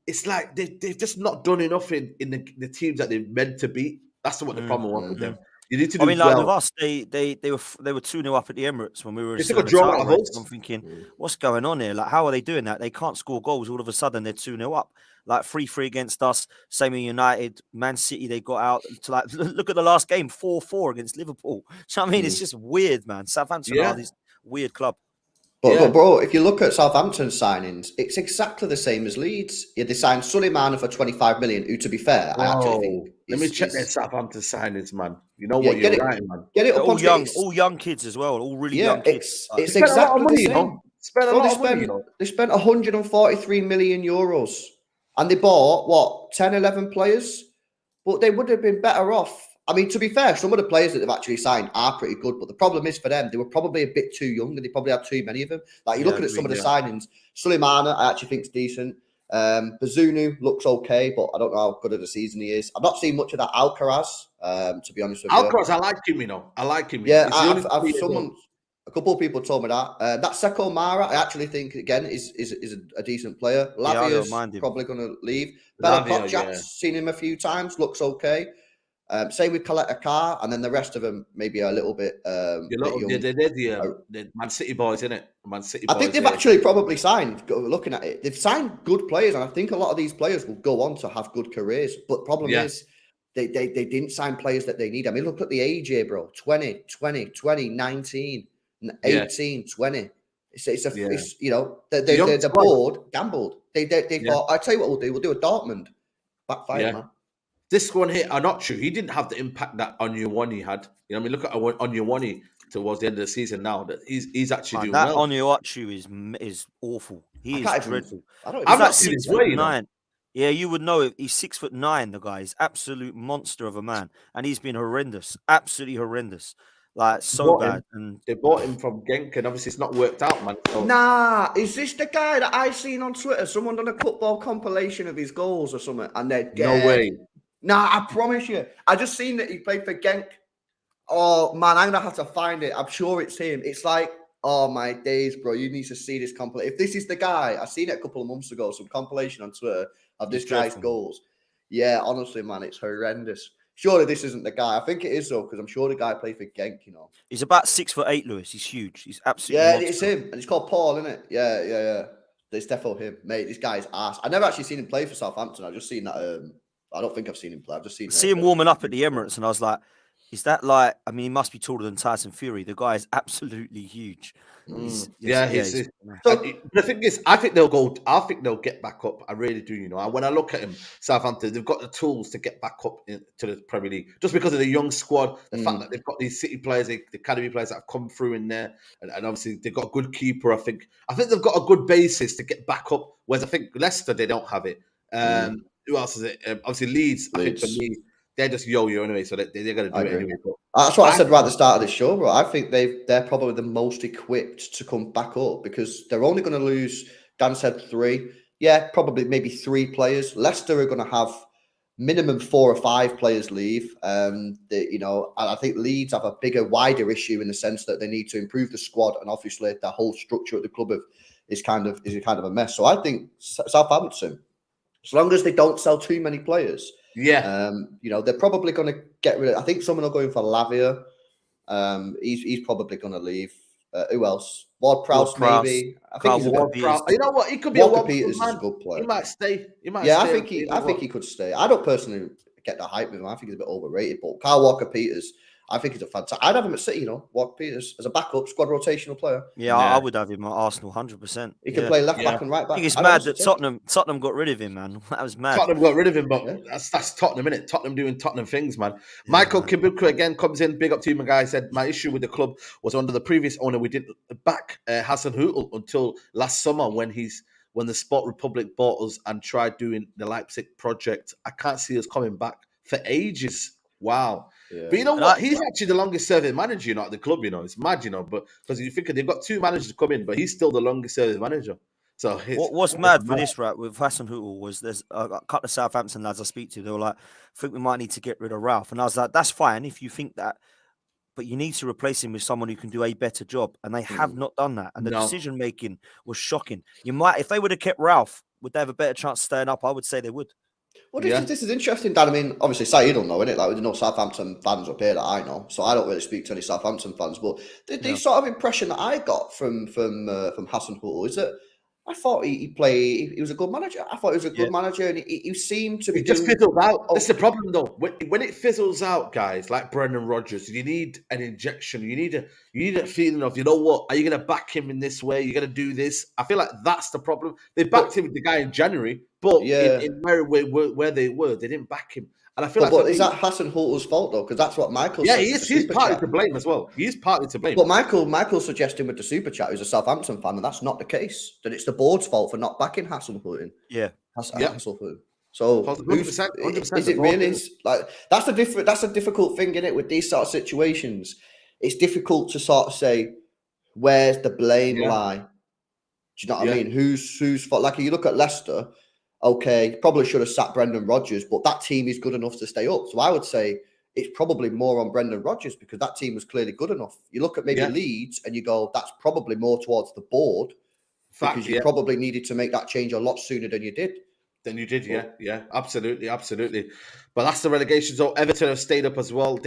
it's like they've just not done enough in the teams that they're meant to beat. That's what the problem was with them. You need to do I mean, like well. with us, they were 2-0 up at the Emirates when we were. They took a draw out of us. I'm thinking, what's going on here? Like, how are they doing that? They can't score goals. All of a sudden, they're 2-0 up. Like 3-3 against us. Same in United, Man City. They got out to like look at the last game, 4-4 against Liverpool. So I mean, it's just weird, man. Southampton are this weird club. But bro, if you look at Southampton's signings, it's exactly the same as Leeds. Yeah, they signed Suleiman for 25 million, who, to be fair, I actually think let me check their Southampton signings, man. You know what? You're right, man. Get it up all on young, all young kids as well, all really young kids. It's exactly the same. Spent a lot of money, They spent 143 million euros, and they bought what 10, 11 players. But they would have been better off. I mean, to be fair, some of the players that they've actually signed are pretty good, but the problem is for them, they were probably a bit too young and they probably had too many of them. Like, you're looking at some of the signings. Suleimana, I actually think is decent. Bazunu looks okay, but I don't know how good of a season he is. I've not seen much of that Alcaraz, to be honest with you. Alcaraz, I like him, you know. I like him. Yeah, a couple of people told me that. That Seko Mara, I actually think, again, is a decent player. Lavia's probably going to leave. Bella Potjak's seen him a few times, looks okay. Same with Coletta Carr, and then the rest of them maybe a little bit. They're the Man City boys, isn't it? Man City boys. I think they've actually probably signed. Looking at it, they've signed good players, and I think a lot of these players will go on to have good careers. But the problem is, they didn't sign players that they need. I mean, look at the age here, bro. 20, 19, 18, 20. It's you know, the board gambled. They thought, I tell you what we'll do. We'll do a Dortmund backfire, man. This one here, I'm not sure. He didn't have the impact that Onyewani had. You know, I mean, look at Onyewani towards the end of the season now. That he's actually doing well. Onyewani is awful. He is dreadful. I've not seen his way, 6'9". Yeah, you would know it. He's 6'9". The guy is absolute monster of a man, and he's been horrendous, absolutely horrendous. Like so bad. And they bought him from Genk, and obviously it's not worked out, man. So. Nah, is this the guy that I seen on Twitter? Someone done a football compilation of his goals or something, and they're no way. Nah, I promise you. I just seen that he played for Genk. Oh man, I'm gonna have to find it. I'm sure it's him. It's like, oh my days, bro. You need to see this compilation. If this is the guy, I seen it a couple of months ago, some compilation on Twitter of this It's guy's dreadful. goals. Yeah, honestly, man, it's horrendous. Surely this isn't the guy. I think it is though, because I'm sure the guy played for Genk, you know. He's about 6'8", Lewis. He's huge. He's absolutely Yeah, monster. it's him. And it's called Paul, isn't it? Yeah. It's definitely him. Mate, this guy's ass. I never actually seen him play for Southampton. I've just seen that. I don't think I've seen him play. I've just seen See him warming up at the Emirates, and I was like, is that like? I mean, he must be taller than Tyson Fury. The guy is absolutely huge. He's The thing is, I think they'll go. I think they'll get back up. I really do. You know, when I look at him, Southampton, they've got the tools to get back up to the Premier League, just because of the young squad, the fact that they've got these City players, the academy players that have come through in there, and obviously they've got a good keeper. I think they've got a good basis to get back up. Whereas I think Leicester, they don't have it. Who else is it? Obviously Leeds. I think for me, they're just yo-yo anyway, so they're going to do it anyway. But that's what I said right at the start of this show, bro. I think they're probably the most equipped to come back up because they're only going to lose, Dan said 3. Yeah, probably maybe 3 players. Leicester are going to have minimum 4 or 5 players leave. And I think Leeds have a bigger, wider issue in the sense that they need to improve the squad, and obviously the whole structure at the club is kind of a mess. So I think Southampton, as long as they don't sell too many players. Yeah. They're probably going to get rid of. I think someone will go in for Lavia. He's probably going to leave. Who else? Ward-Prowse, maybe. I think he's Ward-Prowse. You know what? He could be Walker Peters is a good player. He might stay. I think he could stay. I don't personally get the hype with him. I think he's a bit overrated. But Kyle Walker Peters, I think he's a fantastic. I'd have him at City, Walker Peters as a backup squad rotational player. Yeah, I would have him at Arsenal 100%. He can play left back and right back. I think it's mad that Tottenham got rid of him, man. That was mad. Tottenham got rid of him, but that's Tottenham, innit? Tottenham doing Tottenham things, man. Michael Kibuka again comes in. Big up to you, my guy. Said my issue with the club was under the previous owner. We didn't back Hassan Hootel until last summer when the Sport Republic bought us and tried doing the Leipzig project. I can't see us coming back for ages. Wow. Yeah. But you know what? He's actually the longest serving manager, at the club, It's mad, But because you think they've got 2 managers come in, but he's still the longest serving manager. So what's mad for this, right, with Hassan Hootel was there's a couple of Southampton lads I speak to. They were like, I think we might need to get rid of Ralph. And I was like, that's fine if you think that, but you need to replace him with someone who can do a better job. And they have not done that. And the decision making was shocking. If they would have kept Ralph, would they have a better chance of staying up? I would say they would. Well, this is interesting, Dan. I mean, obviously, Saeed will know, innit? Like, there's no Southampton fans up here that I know, so I don't really speak to any Southampton fans. But the sort of impression that I got from Hassan Hootel is that I thought he was a good manager. I thought he was a good manager, and he seemed to be. It just fizzled out. That's the problem, though. When it fizzles out, guys, like Brendan Rodgers, you need an injection. You need a feeling of, you know what? Are you going to back him in this way? You're going to do this. I feel like that's the problem. They backed him with the guy in January, but in where they were, they didn't back him. And I feel but is that Hassan Hootel's fault though? Because that's what Michael. Yeah, he's partly to blame as well. He's partly to blame. But Michael's suggesting with the super chat, who's a Southampton fan, and that's not the case. That it's the board's fault for not backing Hassan Hootel. Yeah, Hassan Hootel. So 100%, is it really? Like that's a difficult thing, isn't it? With these sort of situations, it's difficult to sort of say where's the blame lie. Do you know what I mean? Who's fault? Like you look at Leicester. Okay, probably should have sat Brendan Rodgers, but that team is good enough to stay up. So I would say it's probably more on Brendan Rodgers because that team was clearly good enough. You look at maybe Leeds and you go, that's probably more towards the board because you probably needed to make that change a lot sooner than you did. Absolutely. But that's the relegation. So Everton have stayed up as well.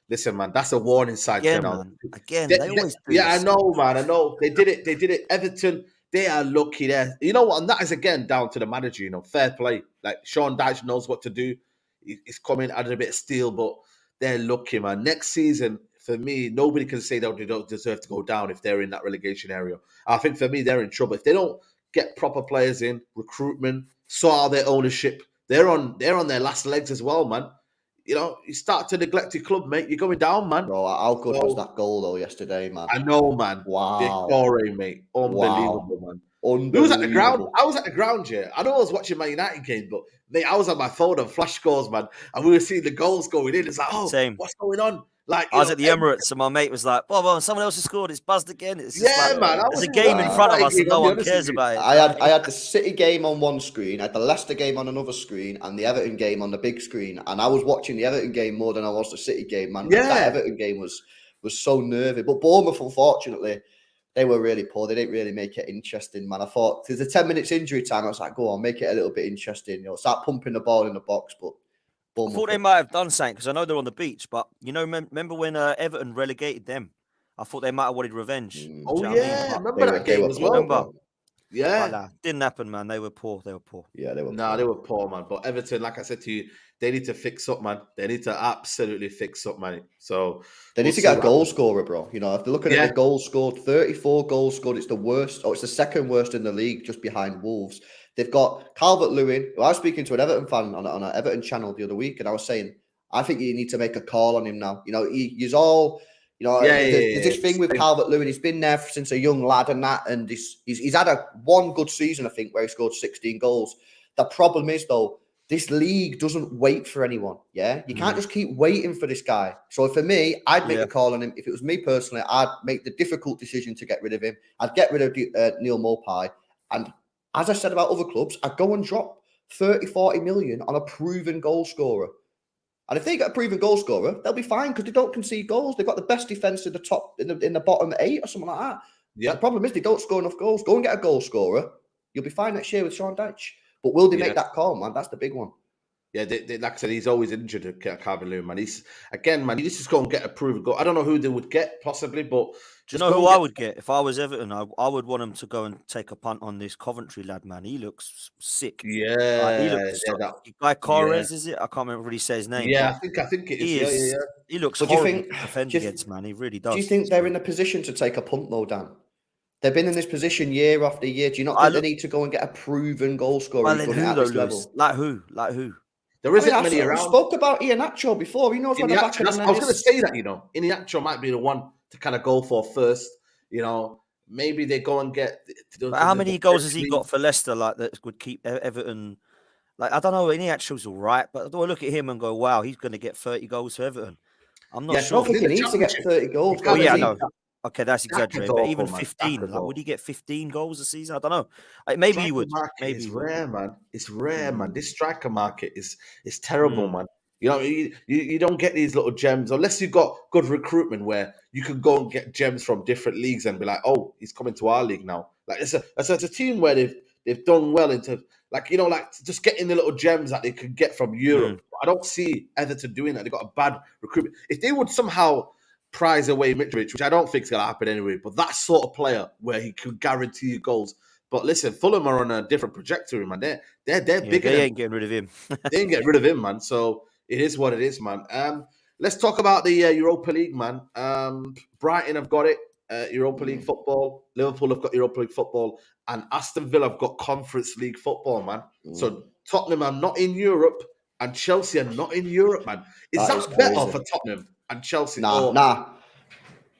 Listen, man, that's a warning sign. Again, they always do this. I know, man. I know. They did it. Everton. They are lucky there. You know what? And that is, again, down to the manager, fair play. Like, Sean Dyche knows what to do. He's coming, added a bit of steel, but they're lucky, man. Next season, for me, nobody can say they don't deserve to go down if they're in that relegation area. I think, for me, they're in trouble. If they don't get proper players in, recruitment, sort out their ownership, they're on their last legs as well, man. You start to neglect your club, mate. You're going down, man. Bro, how good was that goal, though, yesterday, man? I know, man. Wow. The glory, mate. Unbelievable, man. We was at the ground. Unbelievable. I was at the ground, yeah. I know I was watching my United game, but mate, I was on my phone and flash scores, man, and we were seeing the goals going in. It's like, oh, Same. what's going on? Like, I was at the Emirates and my mate was like, well, someone else has scored. It's buzzed again. It's just yeah, like, man. there's a game in front of us and no one cares about it. I had the City game on one screen, I had the Leicester game on another screen, and the Everton game on the big screen. And I was watching the Everton game more than I was the City game, man. Yeah. That Everton game was so nervy. But Bournemouth, unfortunately, they were really poor. They didn't really make it interesting, man. I thought there's a 10 minutes injury time. I was like, go on, make it a little bit interesting. Start pumping the ball in the box. But I thought they might have done something because I know they're on the beach, but remember when Everton relegated them? I thought they might have wanted revenge. Oh, Do you know what I yeah. mean? Remember that game as well? Remember? Yeah. But nah, didn't happen, man. They were poor. Yeah, they were. They were poor, man. But Everton, like I said to you, they need to fix up, man. They need to absolutely fix up, man. So they need to get a goal scorer, bro. If they're looking at the goals scored, 34 goals scored. It's the worst, it's the second worst in the league, just behind Wolves. They've got Calvert-Lewin. I was speaking to an Everton fan on an Everton channel the other week, and I was saying, I think you need to make a call on him now. He's all. There's this thing with Calvert-Lewin. He's been there since a young lad and that, and he's had one good season, I think, where he scored 16 goals. The problem is, though, this league doesn't wait for anyone. Yeah, you can't just keep waiting for this guy. So for me, I'd make a call on him. If it was me personally, I'd make the difficult decision to get rid of him. I'd get rid of Neil Maupay, and as I said about other clubs, I'd go and drop 30, 40 million on a proven goal scorer. And if they get a proven goal scorer, they'll be fine because they don't concede goals. They've got the best defense in the top, in the bottom 8 or something like that. Yeah. The problem is they don't score enough goals. Go and get a goal scorer. You'll be fine next year with Sean Dyche. But will they make that call, man? That's the big one. Yeah, like I said, he's always injured, Calvert-Lewin, man. Man, you just go and get a proven goal. I don't know who they would get, possibly, but... Do you know who I would get? If I was Everton, I would want him to go and take a punt on this Coventry lad, man. He looks sick. Yeah. He looks Guy Corres, is it? I can't remember what he says his name. Yeah, I think it is. Yeah. He looks horrible to defend against, man. He really does. Do you think they're in a position to take a punt, though, Dan? They've been in this position year after year. Do you not think they need to go and get a proven goal scorer? Well, then who, though, Lewis? Like who? There isn't many around. I spoke about Iheanacho before. He knows where the back of the net is. I was going to say that, Iheanacho might be the one to kind of go for first. Maybe they go and get... But how many goals has he got for Leicester, like, that would keep Everton... Like, I don't know, Iheanacho's all right, but do I look at him and go, wow, he's going to get 30 goals for Everton? I'm not sure. I don't think he needs to get 30 goals. Oh, yeah, no. Okay, that's exaggerated. But even 15, like, would he get 15 goals a season? I don't know. Maybe he would. Maybe it's rare, man. It's rare, man. This striker market is terrible, man. You don't get these little gems unless you've got good recruitment where you can go and get gems from different leagues and be like, oh, he's coming to our league now. Like it's a team where they've done well into just getting the little gems that they could get from Europe. I don't see Everton doing that. They got a bad recruitment. If they would somehow prize away Mitrovic, which I don't think is going to happen anyway, but that sort of player where he could guarantee you goals. But listen, Fulham are on a different trajectory, man. They're bigger. They ain't getting rid of him. They ain't getting rid of him, man. So it is what it is, man. Let's talk about the Europa League, man. Brighton have got it, Europa League football. Liverpool have got Europa League football. And Aston Villa have got Conference League football, man. So Tottenham are not in Europe and Chelsea are not in Europe, man. Is that better for Tottenham and Chelsea? Nah,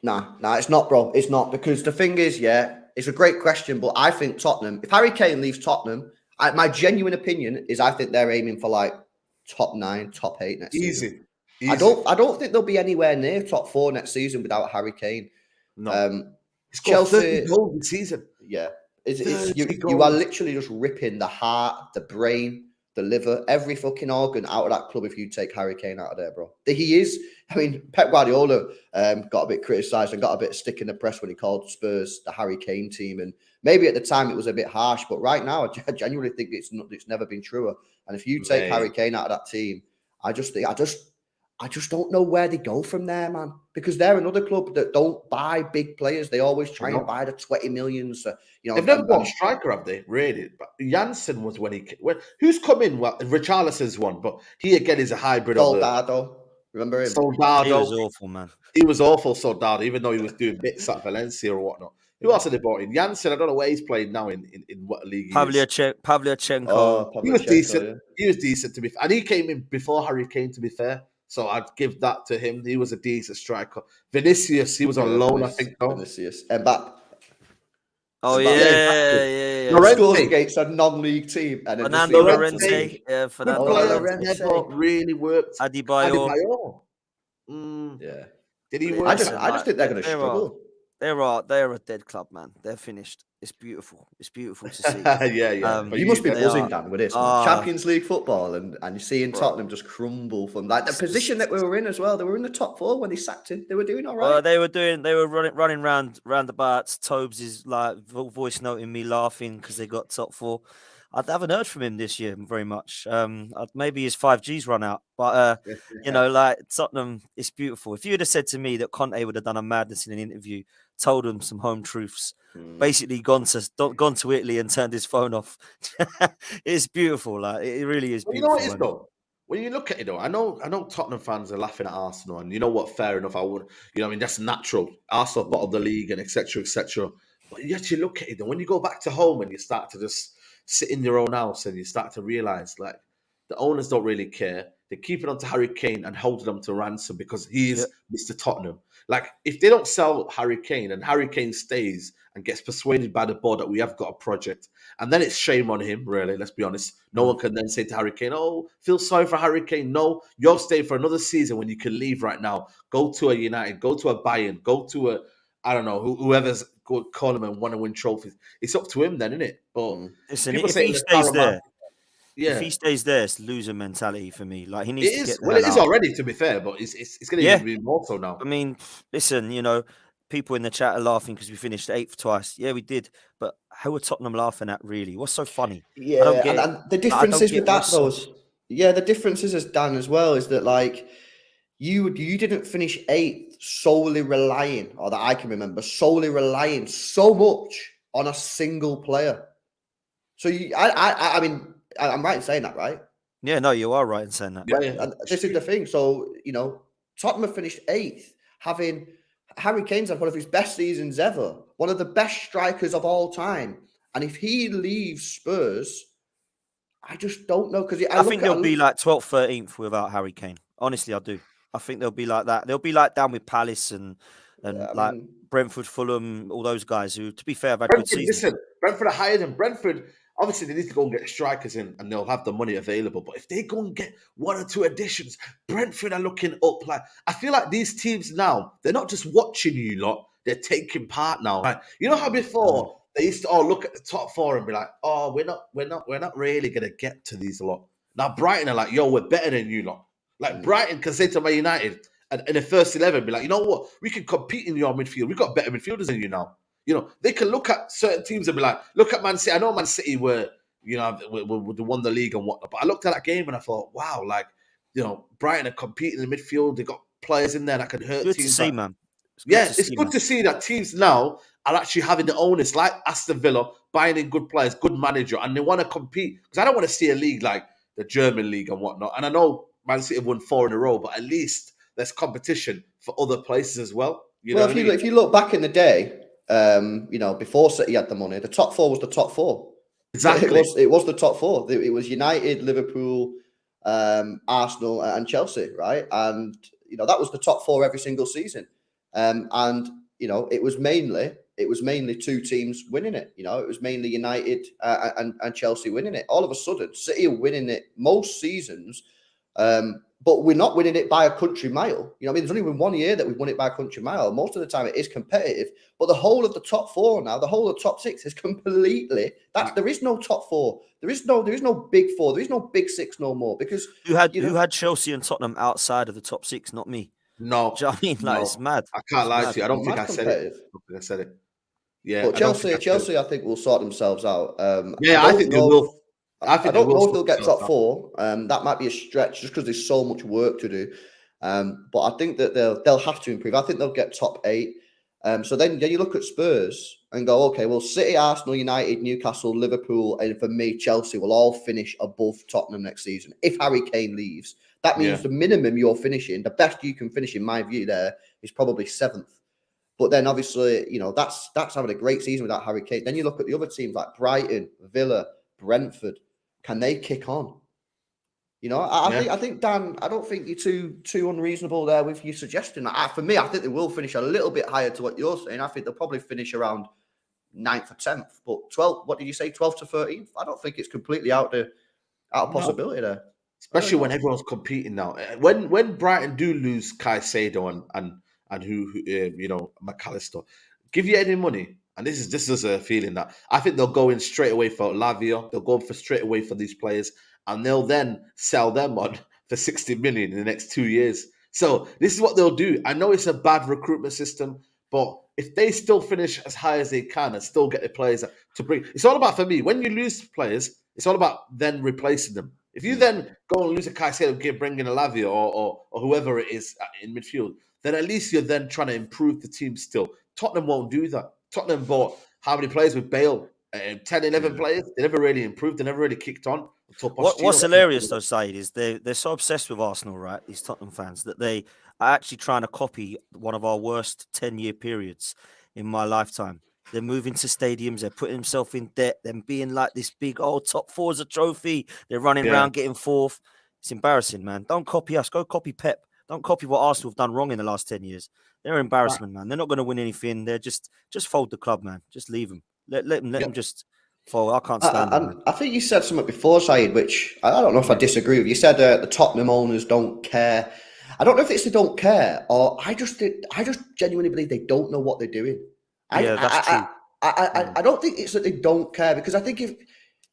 it's not, bro. It's not. Because the thing is, it's a great question, but I think Tottenham, if Harry Kane leaves Tottenham, my genuine opinion is I think they're aiming for like top 9, top 8 next season. Easy. I don't think they'll be anywhere near top 4 next season without Harry Kane. No. Chelsea 30 goals this season. Yeah. You are literally just ripping the heart, the brain, the liver, every fucking organ out of that club if you take Harry Kane out of there, bro. He is. I mean, Pep Guardiola got a bit criticised and got a bit of stick in the press when he called Spurs the Harry Kane team. And maybe at the time it was a bit harsh, but right now I genuinely think it's never been truer. And if you take Harry Kane out of that team, I just don't know where they go from there, man. Because they're another club that don't buy big players. They always try and buy the 20 millions. They've never got a striker, have they? Really? But Janssen was who's come in? Well, Richarlison's one, but he again is a hybrid. Soldado. Remember him? Soldado. He was awful, man. He was awful, Soldado, even though he was doing bits at Valencia or whatnot. Who else have they bought in? Janssen, I don't know where he's playing now in what league he is. Pavlyuchenko. He was decent. Yeah. He was decent, to be fair. And he came in before Harry Kane, to be fair. So I'd give that to him. He was a decent striker. Vinicius, he was on loan, I think. Vinicius. Mbappe. Oh About yeah, exactly. yeah. Llorente. Scores against a non-league team, and then just Fernando Llorente. Llorente, yeah, Good Fernando player, Llorente, never really worked. Adebayor. Adebayor. Yeah. Did he But work? I just listen, think they're like, going to struggle. they're a dead club, man. They're finished. It's beautiful. It's beautiful to see. yeah. But you must be They buzzing, are. Dan, with this, man. Champions League football, and you're seeing Bro. Tottenham just crumble from like the position that we were in as well. They were in the top 4 when they sacked him. They were doing all right. They were running roundabouts. Tobes is like voice noting me laughing because they got top 4. I haven't heard from him this year very much. Maybe his 5G's run out, but like Tottenham, it's beautiful. If you had have said to me that Conte would have done a madness in an interview, told him some home truths, basically gone to Italy and turned his phone off, it's beautiful. Like it really is beautiful. You know what it is though? When you look at it though, I know Tottenham fans are laughing at Arsenal, and you know what? Fair enough. I would, I mean, that's natural. Arsenal bottom of the league and etc. etc. But you actually look at it, and when you go back to home and you start to just sit in your own house and you start to realize like the owners don't really care. They're keeping on to Harry Kane and holding him to ransom because he is Mr. Tottenham. Like if they don't sell Harry Kane and Harry Kane stays and gets persuaded by the board that we have got a project, and then it's shame on him, really, let's be honest. No one can then say to Harry Kane, oh, feel sorry for Harry Kane. No, you're staying for another season when you can leave right now. Go to a United, go to a Bayern, go to a, I don't know, whoever's calling him and want to win trophies. It's up to him then, isn't it? But listen, people if say he the stays there, yeah, if he stays there, it's loser mentality for me. Like he needs to get the well, it hell is out. already, to be fair, but it's going to even be more so now. I mean, listen, people in the chat are laughing because we finished 8th twice. Yeah, we did. But who are Tottenham laughing at, really? What's so funny? Yeah, I don't get and the difference is with that, though. The difference is, as Dan as well, is that like you didn't finish 8th solely relying, or that I can remember, solely relying so much on a single player. So I mean, I'm right in saying that, right? Yeah, no, you are right in saying that. Yeah. And this is the thing. So, Tottenham have finished 8th, having Harry Kane's had one of his best seasons ever, one of the best strikers of all time. And if he leaves Spurs, I just don't know. Because I think they'll be like 12th, 13th without Harry Kane. Honestly, I do. I think they'll be like that. They'll be like down with Palace and Brentford, Fulham, all those guys who, to be fair, have had good seasons. Listen, Brentford are higher than Brentford. Obviously, they need to go and get strikers in, and they'll have the money available. But if they go and get 1 or 2 additions, Brentford are looking up. Like I feel like these teams now, they're not just watching you lot; they're taking part now. Like, you know how before they used to all look at the top 4 and be like, "Oh, we're not really gonna get to these lot." Now Brighton are like, "Yo, we're better than you lot." Like Brighton can say to Man United and in the first 11, be like, "You know what? We can compete in your midfield. We've got better midfielders than you now." They can look at certain teams and be like, look at Man City. I know Man City were, we won the league and whatnot. But I looked at that game and I thought, wow, like, Brighton are competing in the midfield. They got players in there that can hurt good teams. To see, man. It's good to see that teams now are actually having the onus, like Aston Villa, buying in good players, good manager, and they want to compete. Because I don't want to see a league like the German league and whatnot. And I know Man City have won 4 in a row, but at least there's competition for other places as well. If you look back in the day, before City had the money, the top 4 was the top 4. Exactly. It was the top 4. It was United, Liverpool, Arsenal, and Chelsea, right? And that was the top 4 every single season. It was mainly 2 teams winning it. It was mainly United and Chelsea winning it. All of a sudden, City are winning it most seasons. But we're not winning it by a country mile. There's only been 1 year that we've won it by a country mile. Most of the time it is competitive, but the whole of the top 4 now, the whole of the top 6 is completely there is no top 4. There is no big 4. There is no big 6 no more because who had Chelsea and Tottenham outside of the top 6, not me. No. Do you know what I mean? Like it's mad. I can't lie to you. I don't think I said it. Yeah. But Chelsea I think will sort themselves out. I think they will. I don't know if they'll get top 4. That might be a stretch just because there's so much work to do. But I think that they'll have to improve. I think they'll get top 8. So then you look at Spurs and go, okay, well, City, Arsenal, United, Newcastle, Liverpool, and for me, Chelsea will all finish above Tottenham next season. If Harry Kane leaves, that means the minimum you're finishing, the best you can finish, in my view, there is probably 7th. But then obviously, that's having a great season without Harry Kane. Then you look at the other teams like Brighton, Villa, Brentford. Can they kick on? I think Dan, I don't think you're too unreasonable there with your suggestion. For me, I think they will finish a little bit higher to what you're saying. I think they'll probably finish around 9th or 10th. But 12, what did you say, 12th to 13th? I don't think it's completely out of possibility there. Especially when everyone's competing now. When Brighton do lose Caicedo and who McAllister, give you any money. And this is a feeling that I think they'll go in straight away for Lavia. They'll go for straight away for these players, and they'll then sell them on for 60 million in the next 2 years. So this is what they'll do. I know it's a bad recruitment system, but if they still finish as high as they can and still get the players to bring, it's all about, for me, when you lose players, it's all about then replacing them. If you then go and lose a Caicedo, bring in a Lavia or whoever it is in midfield, then at least you're then trying to improve the team still. Tottenham won't do that. Tottenham bought how many players with Bale? 10, 11 players. They never really improved. They never really kicked on. What's hilarious though, Saeed, is they're so obsessed with Arsenal, right? These Tottenham fans, that they are actually trying to copy one of our worst 10-year periods in my lifetime. They're moving to stadiums. They're putting themselves in debt. They're being like this big top four is a trophy. They're running around getting fourth. It's embarrassing, man. Don't copy us. Go copy Pep. Don't copy what Arsenal have done wrong in the last 10 years. They're an embarrassment, man. They're not going to win anything. They're just fold the club, man. Just leave them. Let them just fold. I can't stand them. I think you said something before, Saeed, which I don't know if I disagree with. You said the Tottenham owners don't care. I don't know if it's they don't care or I just genuinely believe they don't know what they're doing. That's true. I don't think it's that they don't care, because I think if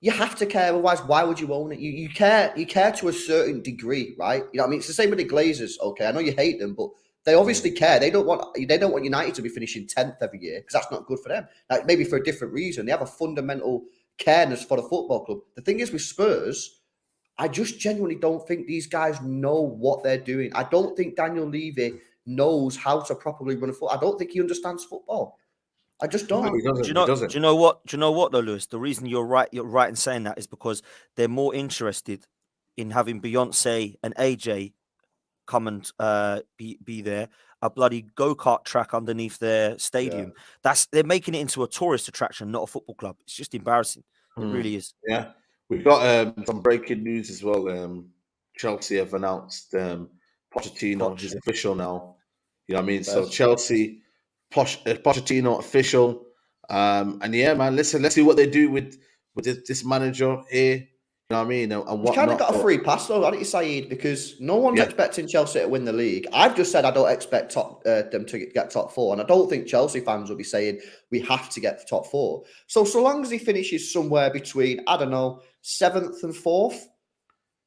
you have to care, otherwise why would you own it? You care to a certain degree, right? You know what I mean? It's the same with the Glazers. Okay, I know you hate them, but they obviously care. They don't want United to be finishing 10th every year, because that's not good for them. Like, maybe for a different reason. They have a fundamental careness for the football club. The thing is with Spurs, I just genuinely don't think these guys know what they're doing. I don't think Daniel Levy knows how to properly run a football. I don't think he understands football. I just don't. No, Do you know what though, Lewis? The reason you're right in saying that is because they're more interested in having Beyonce and AJ come and be there, a bloody go-kart track underneath their stadium. They're making it into a tourist attraction, not a football club. It's just embarrassing. It really is. Yeah. We've got some breaking news as well. Chelsea have announced Pochettino is official now. You know what I mean? So Chelsea, Pochettino official. And yeah, man, listen, let's see what they do with this manager here. You know what I mean? And He's kind of got a free pass though, hasn't he, Saeed? Because no one's expecting Chelsea to win the league. I've just said I don't expect them to get top four, and I don't think Chelsea fans will be saying we have to get the top four. So long as he finishes somewhere between, I don't know, 7th and 4th,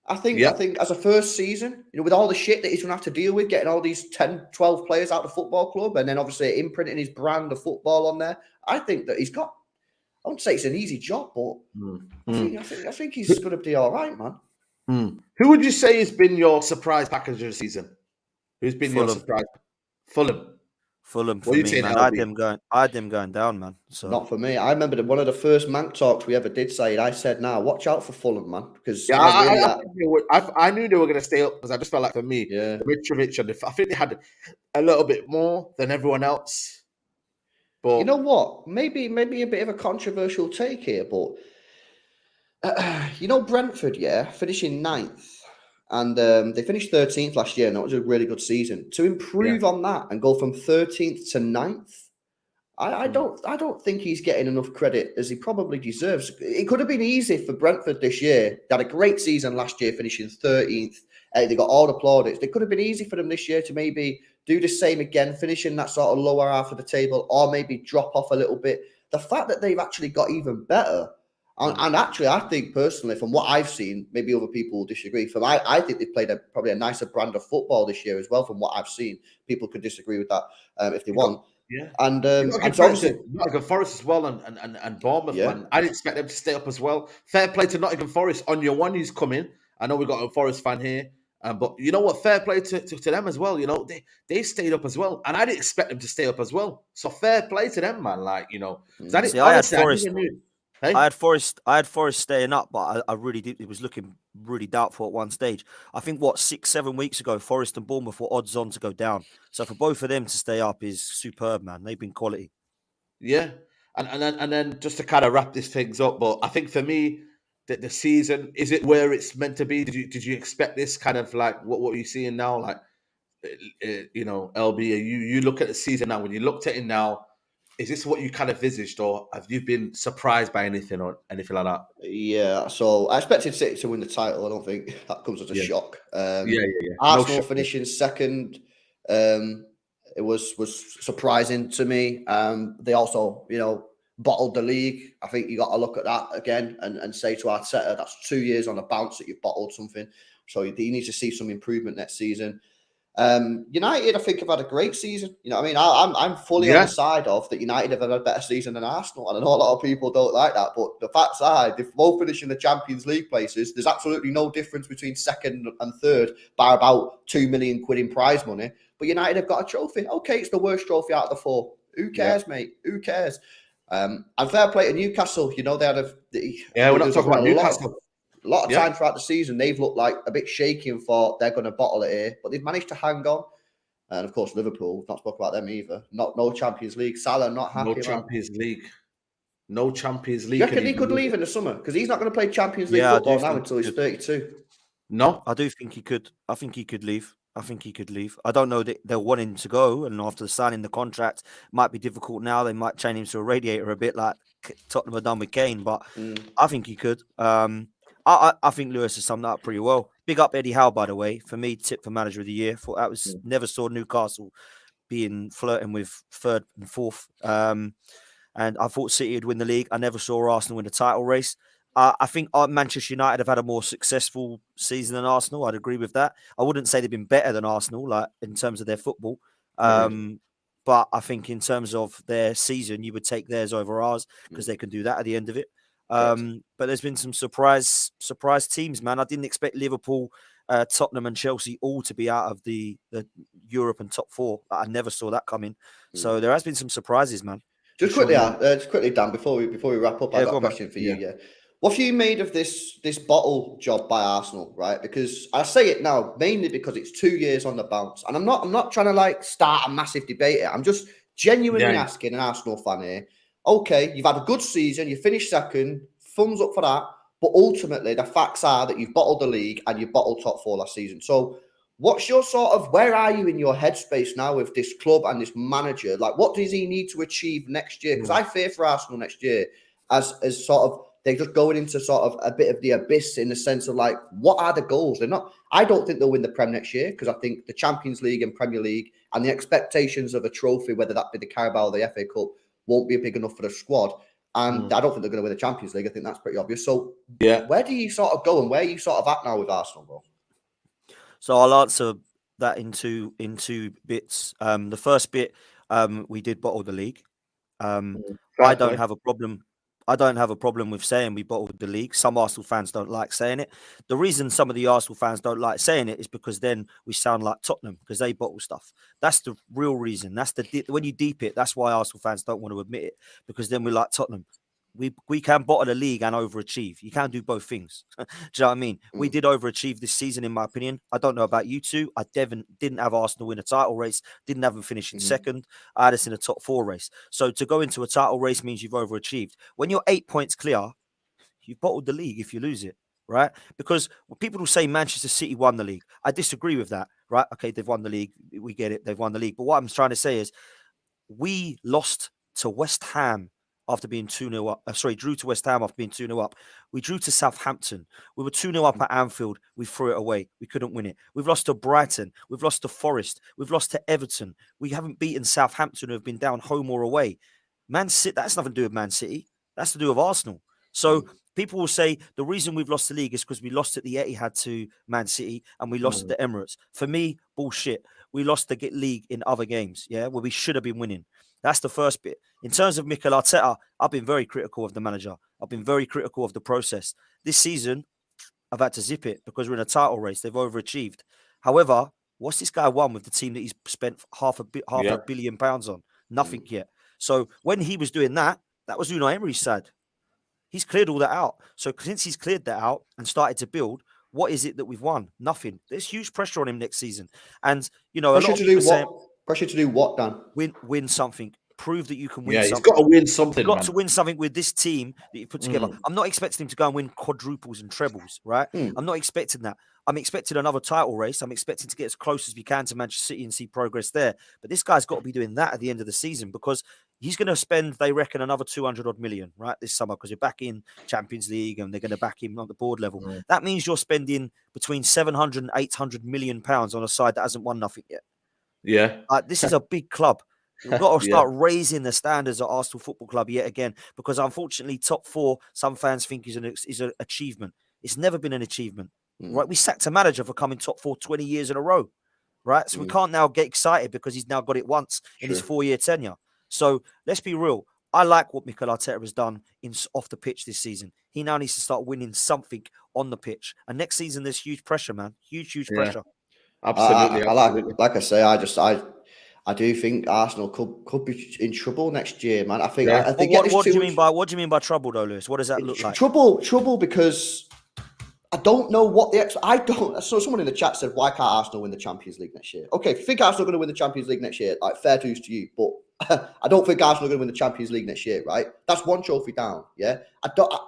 I think as a first season, you know, with all the shit that he's going to have to deal with, getting all these 10, 12 players out of the football club, and then obviously imprinting his brand of football on there, I think that he's got, I wouldn't say it's an easy job, but I think he's going to be all right, man. Who would you say has been your surprise package of the season? Who's been your surprise? Fulham for me, man. I had them going down, man. So not for me. I remember one of the first Manc talks we ever did say, I said, watch out for Fulham, man. Because I knew they were going to stay up, because I just felt like, for me, Mitrovic, and I think they had a little bit more than everyone else. But you know what? Maybe a bit of a controversial take here, but Brentford, finishing 9th. And they finished 13th last year, and that was a really good season. To improve on that and go from 13th to 9th, I don't think he's getting enough credit as he probably deserves. It could have been easy for Brentford this year. They had a great season last year, finishing 13th. They got all the plaudits. It could have been easy for them this year to maybe do the same again, finishing that sort of lower half of the table, or maybe drop off a little bit. The fact that they've actually got even better. And actually, I think personally, from what I've seen, maybe other people will disagree. I think they've played probably a nicer brand of football this year as well. From what I've seen, people could disagree with that if they want. Yeah, and Nottingham Forest as well, and Bournemouth. Yeah. Man, I didn't expect them to stay up as well. Fair play to Nottingham Forest on your one who's coming. I know we got a Forest fan here, but you know what? Fair play to them as well. You know, they stayed up as well, and I didn't expect them to stay up as well. So fair play to them, man. Like, you know, I had Forest staying up, but I really did. It was looking really doubtful at one stage. I think 6-7 weeks ago, Forest and Bournemouth were odds on to go down. So for both of them to stay up is superb, man. They've been quality. Yeah, and then just to kind of wrap this things up, but I think for me, that the season, is it where it's meant to be? Did you expect this kind of like what you're seeing now? Like, LB, you look at the season now. When you looked at it now, is this what you kind of visaged, or have you been surprised by anything or anything like that? Yeah, so I expected City to win the title. I don't think that comes as a Yeah. shock. Yeah. Arsenal No shock. finishing second, it was surprising to me. They also, bottled the league. I think you got to look at that again and say to Arteta, that's 2 years on a bounce that you've bottled something. So he needs to see some improvement next season. United, I think, have had a great season. You know what I mean? I'm fully on the side of that United have had a better season than Arsenal. And I know a lot of people don't like that, but the facts are, if both finish in the Champions League places, there's absolutely no difference between second and third by about 2 million quid in prize money. But United have got a trophy. Okay, it's the worst trophy out of the four. Who cares, mate? Who cares? And fair play to Newcastle. They had we're not talking about Newcastle. A lot of time throughout the season, they've looked like a bit shaky and thought they're going to bottle it here, but they've managed to hang on. And of course, Liverpool, not spoke about them either. No Champions League. Salah not happy. No Champions League. No Champions League. You reckon he could leave in the summer? Because he's not going to play Champions League football now until he's 32. No, I do think he could. I think he could leave. I don't know that they'll want him to go, and after signing the contract, it might be difficult now. They might chain him to a radiator a bit like Tottenham have done with Kane, but I think he could. I think Lewis has summed that up pretty well. Big up Eddie Howe, by the way. For me, tip for manager of the year. Thought that was never saw Newcastle flirting with third and fourth. And I thought City would win the league. I never saw Arsenal win a title race. I think Manchester United have had a more successful season than Arsenal. I'd agree with that. I wouldn't say they've been better than Arsenal, like in terms of their football. But I think in terms of their season, you would take theirs over ours because they can do that at the end of it. But there's been some surprise teams, man. I didn't expect Liverpool, Tottenham, and Chelsea all to be out of the Europe and top four. I never saw that coming. So there has been some surprises, man. Just quickly, Dan, before we wrap up, I got a question for you. Yeah. What have you made of this bottle job by Arsenal, right? Because I say it now mainly because it's 2 years on the bounce, and I'm not trying to start a massive debate here. I'm just genuinely asking an Arsenal fan here. Okay, you've had a good season, you finished second, thumbs up for that. But ultimately, the facts are that you've bottled the league and you've bottled top four last season. So what's your where are you in your headspace now with this club and this manager? What does he need to achieve next year? Because I fear for Arsenal next year as they're just going into a bit of the abyss in the sense of what are the goals? I don't think they'll win the Prem next year because I think the Champions League and Premier League and the expectations of a trophy, whether that be the Carabao or the FA Cup, won't be big enough for the squad. And I don't think they're going to win the Champions League. I think that's pretty obvious. So where do you go and where are you at now with Arsenal, bro? So I'll answer that in two bits. The first bit, we did bottle the league. I don't have a problem. I don't have a problem with saying we bottled the league. Some Arsenal fans don't like saying it. The reason some of the Arsenal fans don't like saying it is because then we sound like Tottenham because they bottle stuff. That's the real reason. When you deep it, that's why Arsenal fans don't want to admit it, because then we're like Tottenham. We can bottle the league and overachieve. You can't do both things. Do you know what I mean? We did overachieve this season, in my opinion. I don't know about you two. I didn't have Arsenal win a title race. Didn't have them finishing second. I had us in a top four race. So to go into a title race means you've overachieved. When you're 8 points clear, you've bottled the league if you lose it, right? Because people will say Manchester City won the league. I disagree with that, right? Okay, they've won the league. We get it. They've won the league. But what I'm trying to say is we lost to West Ham after being 2-0 up. Drew to West Ham after being 2-0 up. We drew to Southampton. We were 2-0 up at Anfield. We threw it away. We couldn't win it. We've lost to Brighton. We've lost to Forest. We've lost to Everton. We haven't beaten Southampton, who have been down home or away. Man City, that's nothing to do with Man City. That's to do with Arsenal. So people will say the reason we've lost the league is because we lost at the Etihad to Man City and we lost at the Emirates. For me, bullshit. We lost the league in other games, where we should have been winning. That's the first bit. In terms of Mikel Arteta, I've been very critical of the manager. I've been very critical of the process. This season, I've had to zip it because we're in a title race. They've overachieved. However, what's this guy won with the team that he's spent half a £1 billion on? Nothing yet. So when he was doing that, that was Unai Emery's side. He's cleared all that out. So since he's cleared that out and started to build, what is it that we've won? Nothing. There's huge pressure on him next season. And, a lot of people say, pressure to do what, Dan? Win something. Prove that you can win something. He's got to win something. You've got to win something with this team that you put together. I'm not expecting him to go and win quadruples and trebles, right? I'm not expecting that. I'm expecting another title race. I'm expecting to get as close as we can to Manchester City and see progress there. But this guy's got to be doing that at the end of the season because He's going to spend, they reckon, another 200 odd million, right, this summer, because you're back in Champions League and they're going to back him on the board level. That means you're spending between 700 and 800 million pounds on a side that hasn't won nothing yet. Yeah. This is a big club. We've got to Yeah. start raising the standards at Arsenal Football Club yet again, because unfortunately, top 4, some fans think is an achievement. It's never been an achievement, right? We sacked a manager for coming top 4 20 years in a row, right? So we can't now get excited because he's now got it once in his 4-year tenure. So let's be real. I like what Mikel Arteta has done off the pitch this season. He now needs to start winning something on the pitch. And next season, there's huge pressure, man. Huge pressure. Absolutely. Like I say, I do think Arsenal could be in trouble next year, man. I think. Yeah. What do you mean by trouble, though, Lewis? What does that look like? Trouble because I don't know what I don't. So someone in the chat said, "Why can't Arsenal win the Champions League next year?" Okay, if you think Arsenal are going to win the Champions League next year, like fair dues to you, but I don't think Arsenal are going to win the Champions League next year. Right? That's one trophy down. Yeah.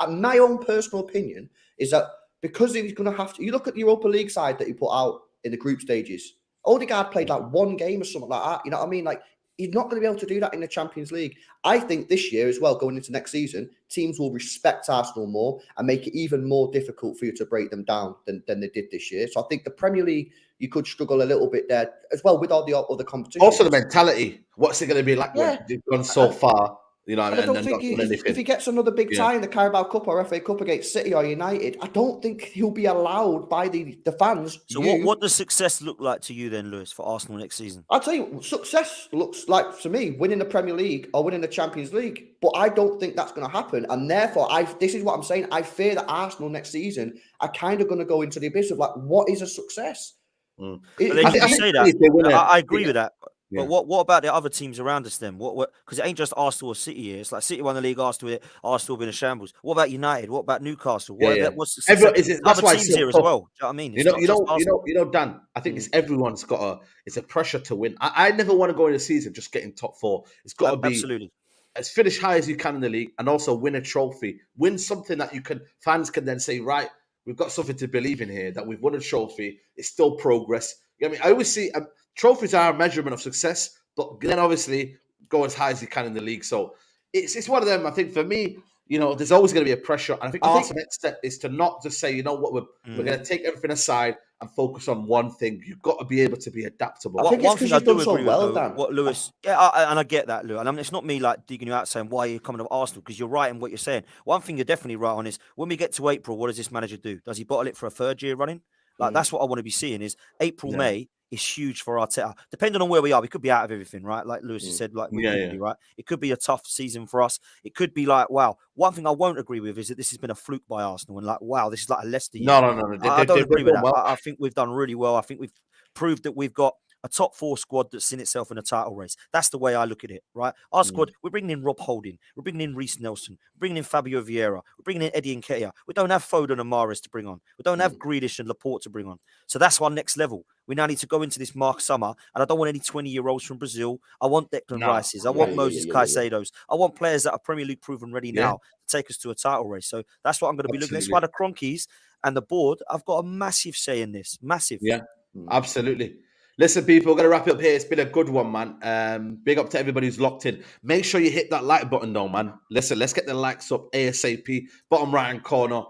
My own personal opinion is that because he's going to have to. You look at the Europa League side that he put out in the group stages. Odegaard played like one game or something like that. You know what I mean? Like, he's not going to be able to do that in the Champions League. I think this year as well, going into next season, teams will respect Arsenal more and make it even more difficult for you to break them down than they did this year. So I think the Premier League, you could struggle a little bit there as well with all the other competition. Also the mentality. What's it going to be like when they've gone so far? You know, I don't think if he gets another big tie in the Carabao Cup or FA Cup against City or United, I don't think he'll be allowed by the fans. So what does success look like to you then, Lewis, for Arsenal next season? I'll tell you, success looks like, to me, winning the Premier League or winning the Champions League. But I don't think that's going to happen. And therefore, this is what I'm saying. I fear that Arsenal next season are kind of going to go into the abyss of like, what is a success? But then you say that. I agree with that. Yeah. But what about the other teams around us then? What? Because it ain't just Arsenal or City here. It's like City won the league, Arsenal been a shambles. What about United? What about Newcastle? What's the that's other why teams here as well? Do you know what I mean? You know, Dan. I think everyone's got it's a pressure to win. I never want to go in the season just getting top 4. It's got to be absolutely as finish high as you can in the league, and also win a trophy, win something that fans can then say, right, we've got something to believe in here. That we've won a trophy. It's still progress. You know what I mean, I always see trophies are a measurement of success. But then obviously go as high as you can in the league. So it's one of them. I think for me, you know, there's always going to be a pressure. And I think Arsenal's next step is to not just say, you know what, we're going to take everything aside and focus on one thing. You've got to be able to be adaptable. I think it's because you've done so well, Dan. What Lewis, and I get that, Lewis. And it's not me like digging you out saying why are you coming to Arsenal, because you're right in what you're saying. One thing you're definitely right on is when we get to April, what does this manager do? Does he bottle it for a 3rd year running? Like that's what I want to be seeing is April, May. Is huge for Arteta. Depending on where we are, we could be out of everything, right? Like Lewis has said, like we could be, right? It could be a tough season for us. It could be like, wow. One thing I won't agree with is that this has been a fluke by Arsenal, and like, wow, this is like a Leicester year. No. I don't agree with that. Well. I think we've done really well. I think we've proved that we've got a top 4 squad that's seen itself in a title race. That's the way I look at it, right? Our squad, we're bringing in Rob Holding, we're bringing in Reece Nelson, we're bringing in Fabio Vieira, we're bringing in Eddie Nketiah. We don't have Foden and Mahrez to bring on. We don't have Grealish and Laporte to bring on. So that's our next level. We now need to go into this Mark Summer, and I don't want any 20-year-olds from Brazil. I want Declan Rices. I want Moses Caicedos. I want players that are Premier League proven ready now to take us to a title race. So that's what I'm going to be looking at. That's why the Cronkies and the board, I've got a massive say in this. Massive. Yeah, absolutely. Listen, people, we're going to wrap it up here. It's been a good one, man. Big up to everybody who's locked in. Make sure you hit that like button, though, man. Listen, let's get the likes up ASAP. Bottom right-hand corner.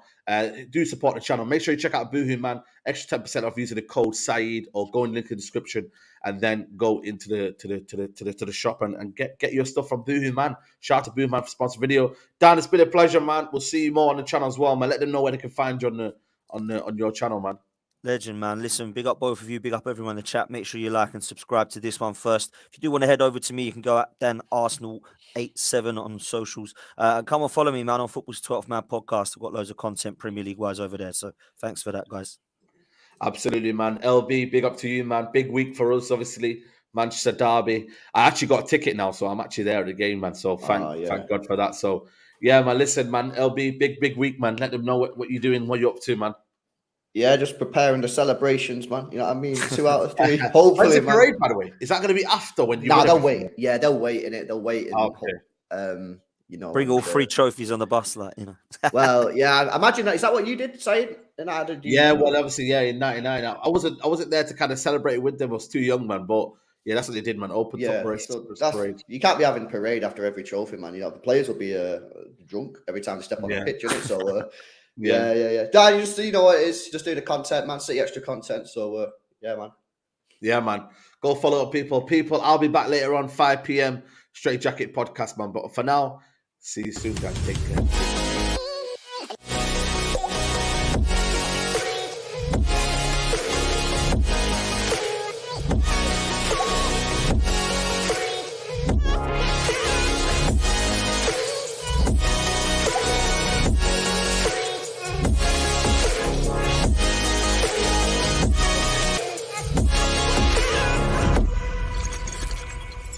Do support the channel. Make sure you check out Boohoo, man. Extra 10% off using the code Saeed, or go in the link in the description and then go into the shop and get your stuff from Boohoo, man. Shout out to Boohoo, man, for sponsor video. Dan, it's been a pleasure, man. We'll see you more on the channel as well, man. Let them know where they can find you on your channel, man. Legend, man. Listen, big up both of you. Big up everyone in the chat. Make sure you like and subscribe to this one first. If you do want to head over to me, you can go at Dan Arsenal87 on socials. Come and follow me, man, on Football's 12th Man podcast. I've got loads of content Premier League wise over there. So thanks for that, guys. Absolutely, man. LB, big up to you, man. Big week for us, obviously. Manchester Derby. I actually got a ticket now, so I'm actually there at the game, man. So thank God for that. So, yeah, man, listen, man. LB, big week, man. Let them know what you're doing, what you're up to, man. Yeah, just preparing the celebrations, man. You know what I mean? 2 out of 3. Hopefully, when's the parade, by the way? Is that going to be after when you? No, they'll wait. Yeah, they'll wait in it. They'll wait. Okay. You know, bring all 3 trophies on the bus, like, you know. Well, yeah. Imagine that. Is that what you did, Saeed? Yeah, well, obviously, yeah. In '99, I wasn't there to kind of celebrate it with them. I was too young, man. But Yeah, that's what they did, man. Open top Yeah, race. so you can't be having parade after every trophy, man. You know, the players will be drunk every time they step on the pitch, innit? So, yeah. Dan, you know what it is. Just do the content, Man City extra content. So, yeah, man. Yeah, man. Go follow up, people. People, I'll be back later on 5 p.m. Straight Jacket podcast, man. But for now, see you soon, guys. Take care.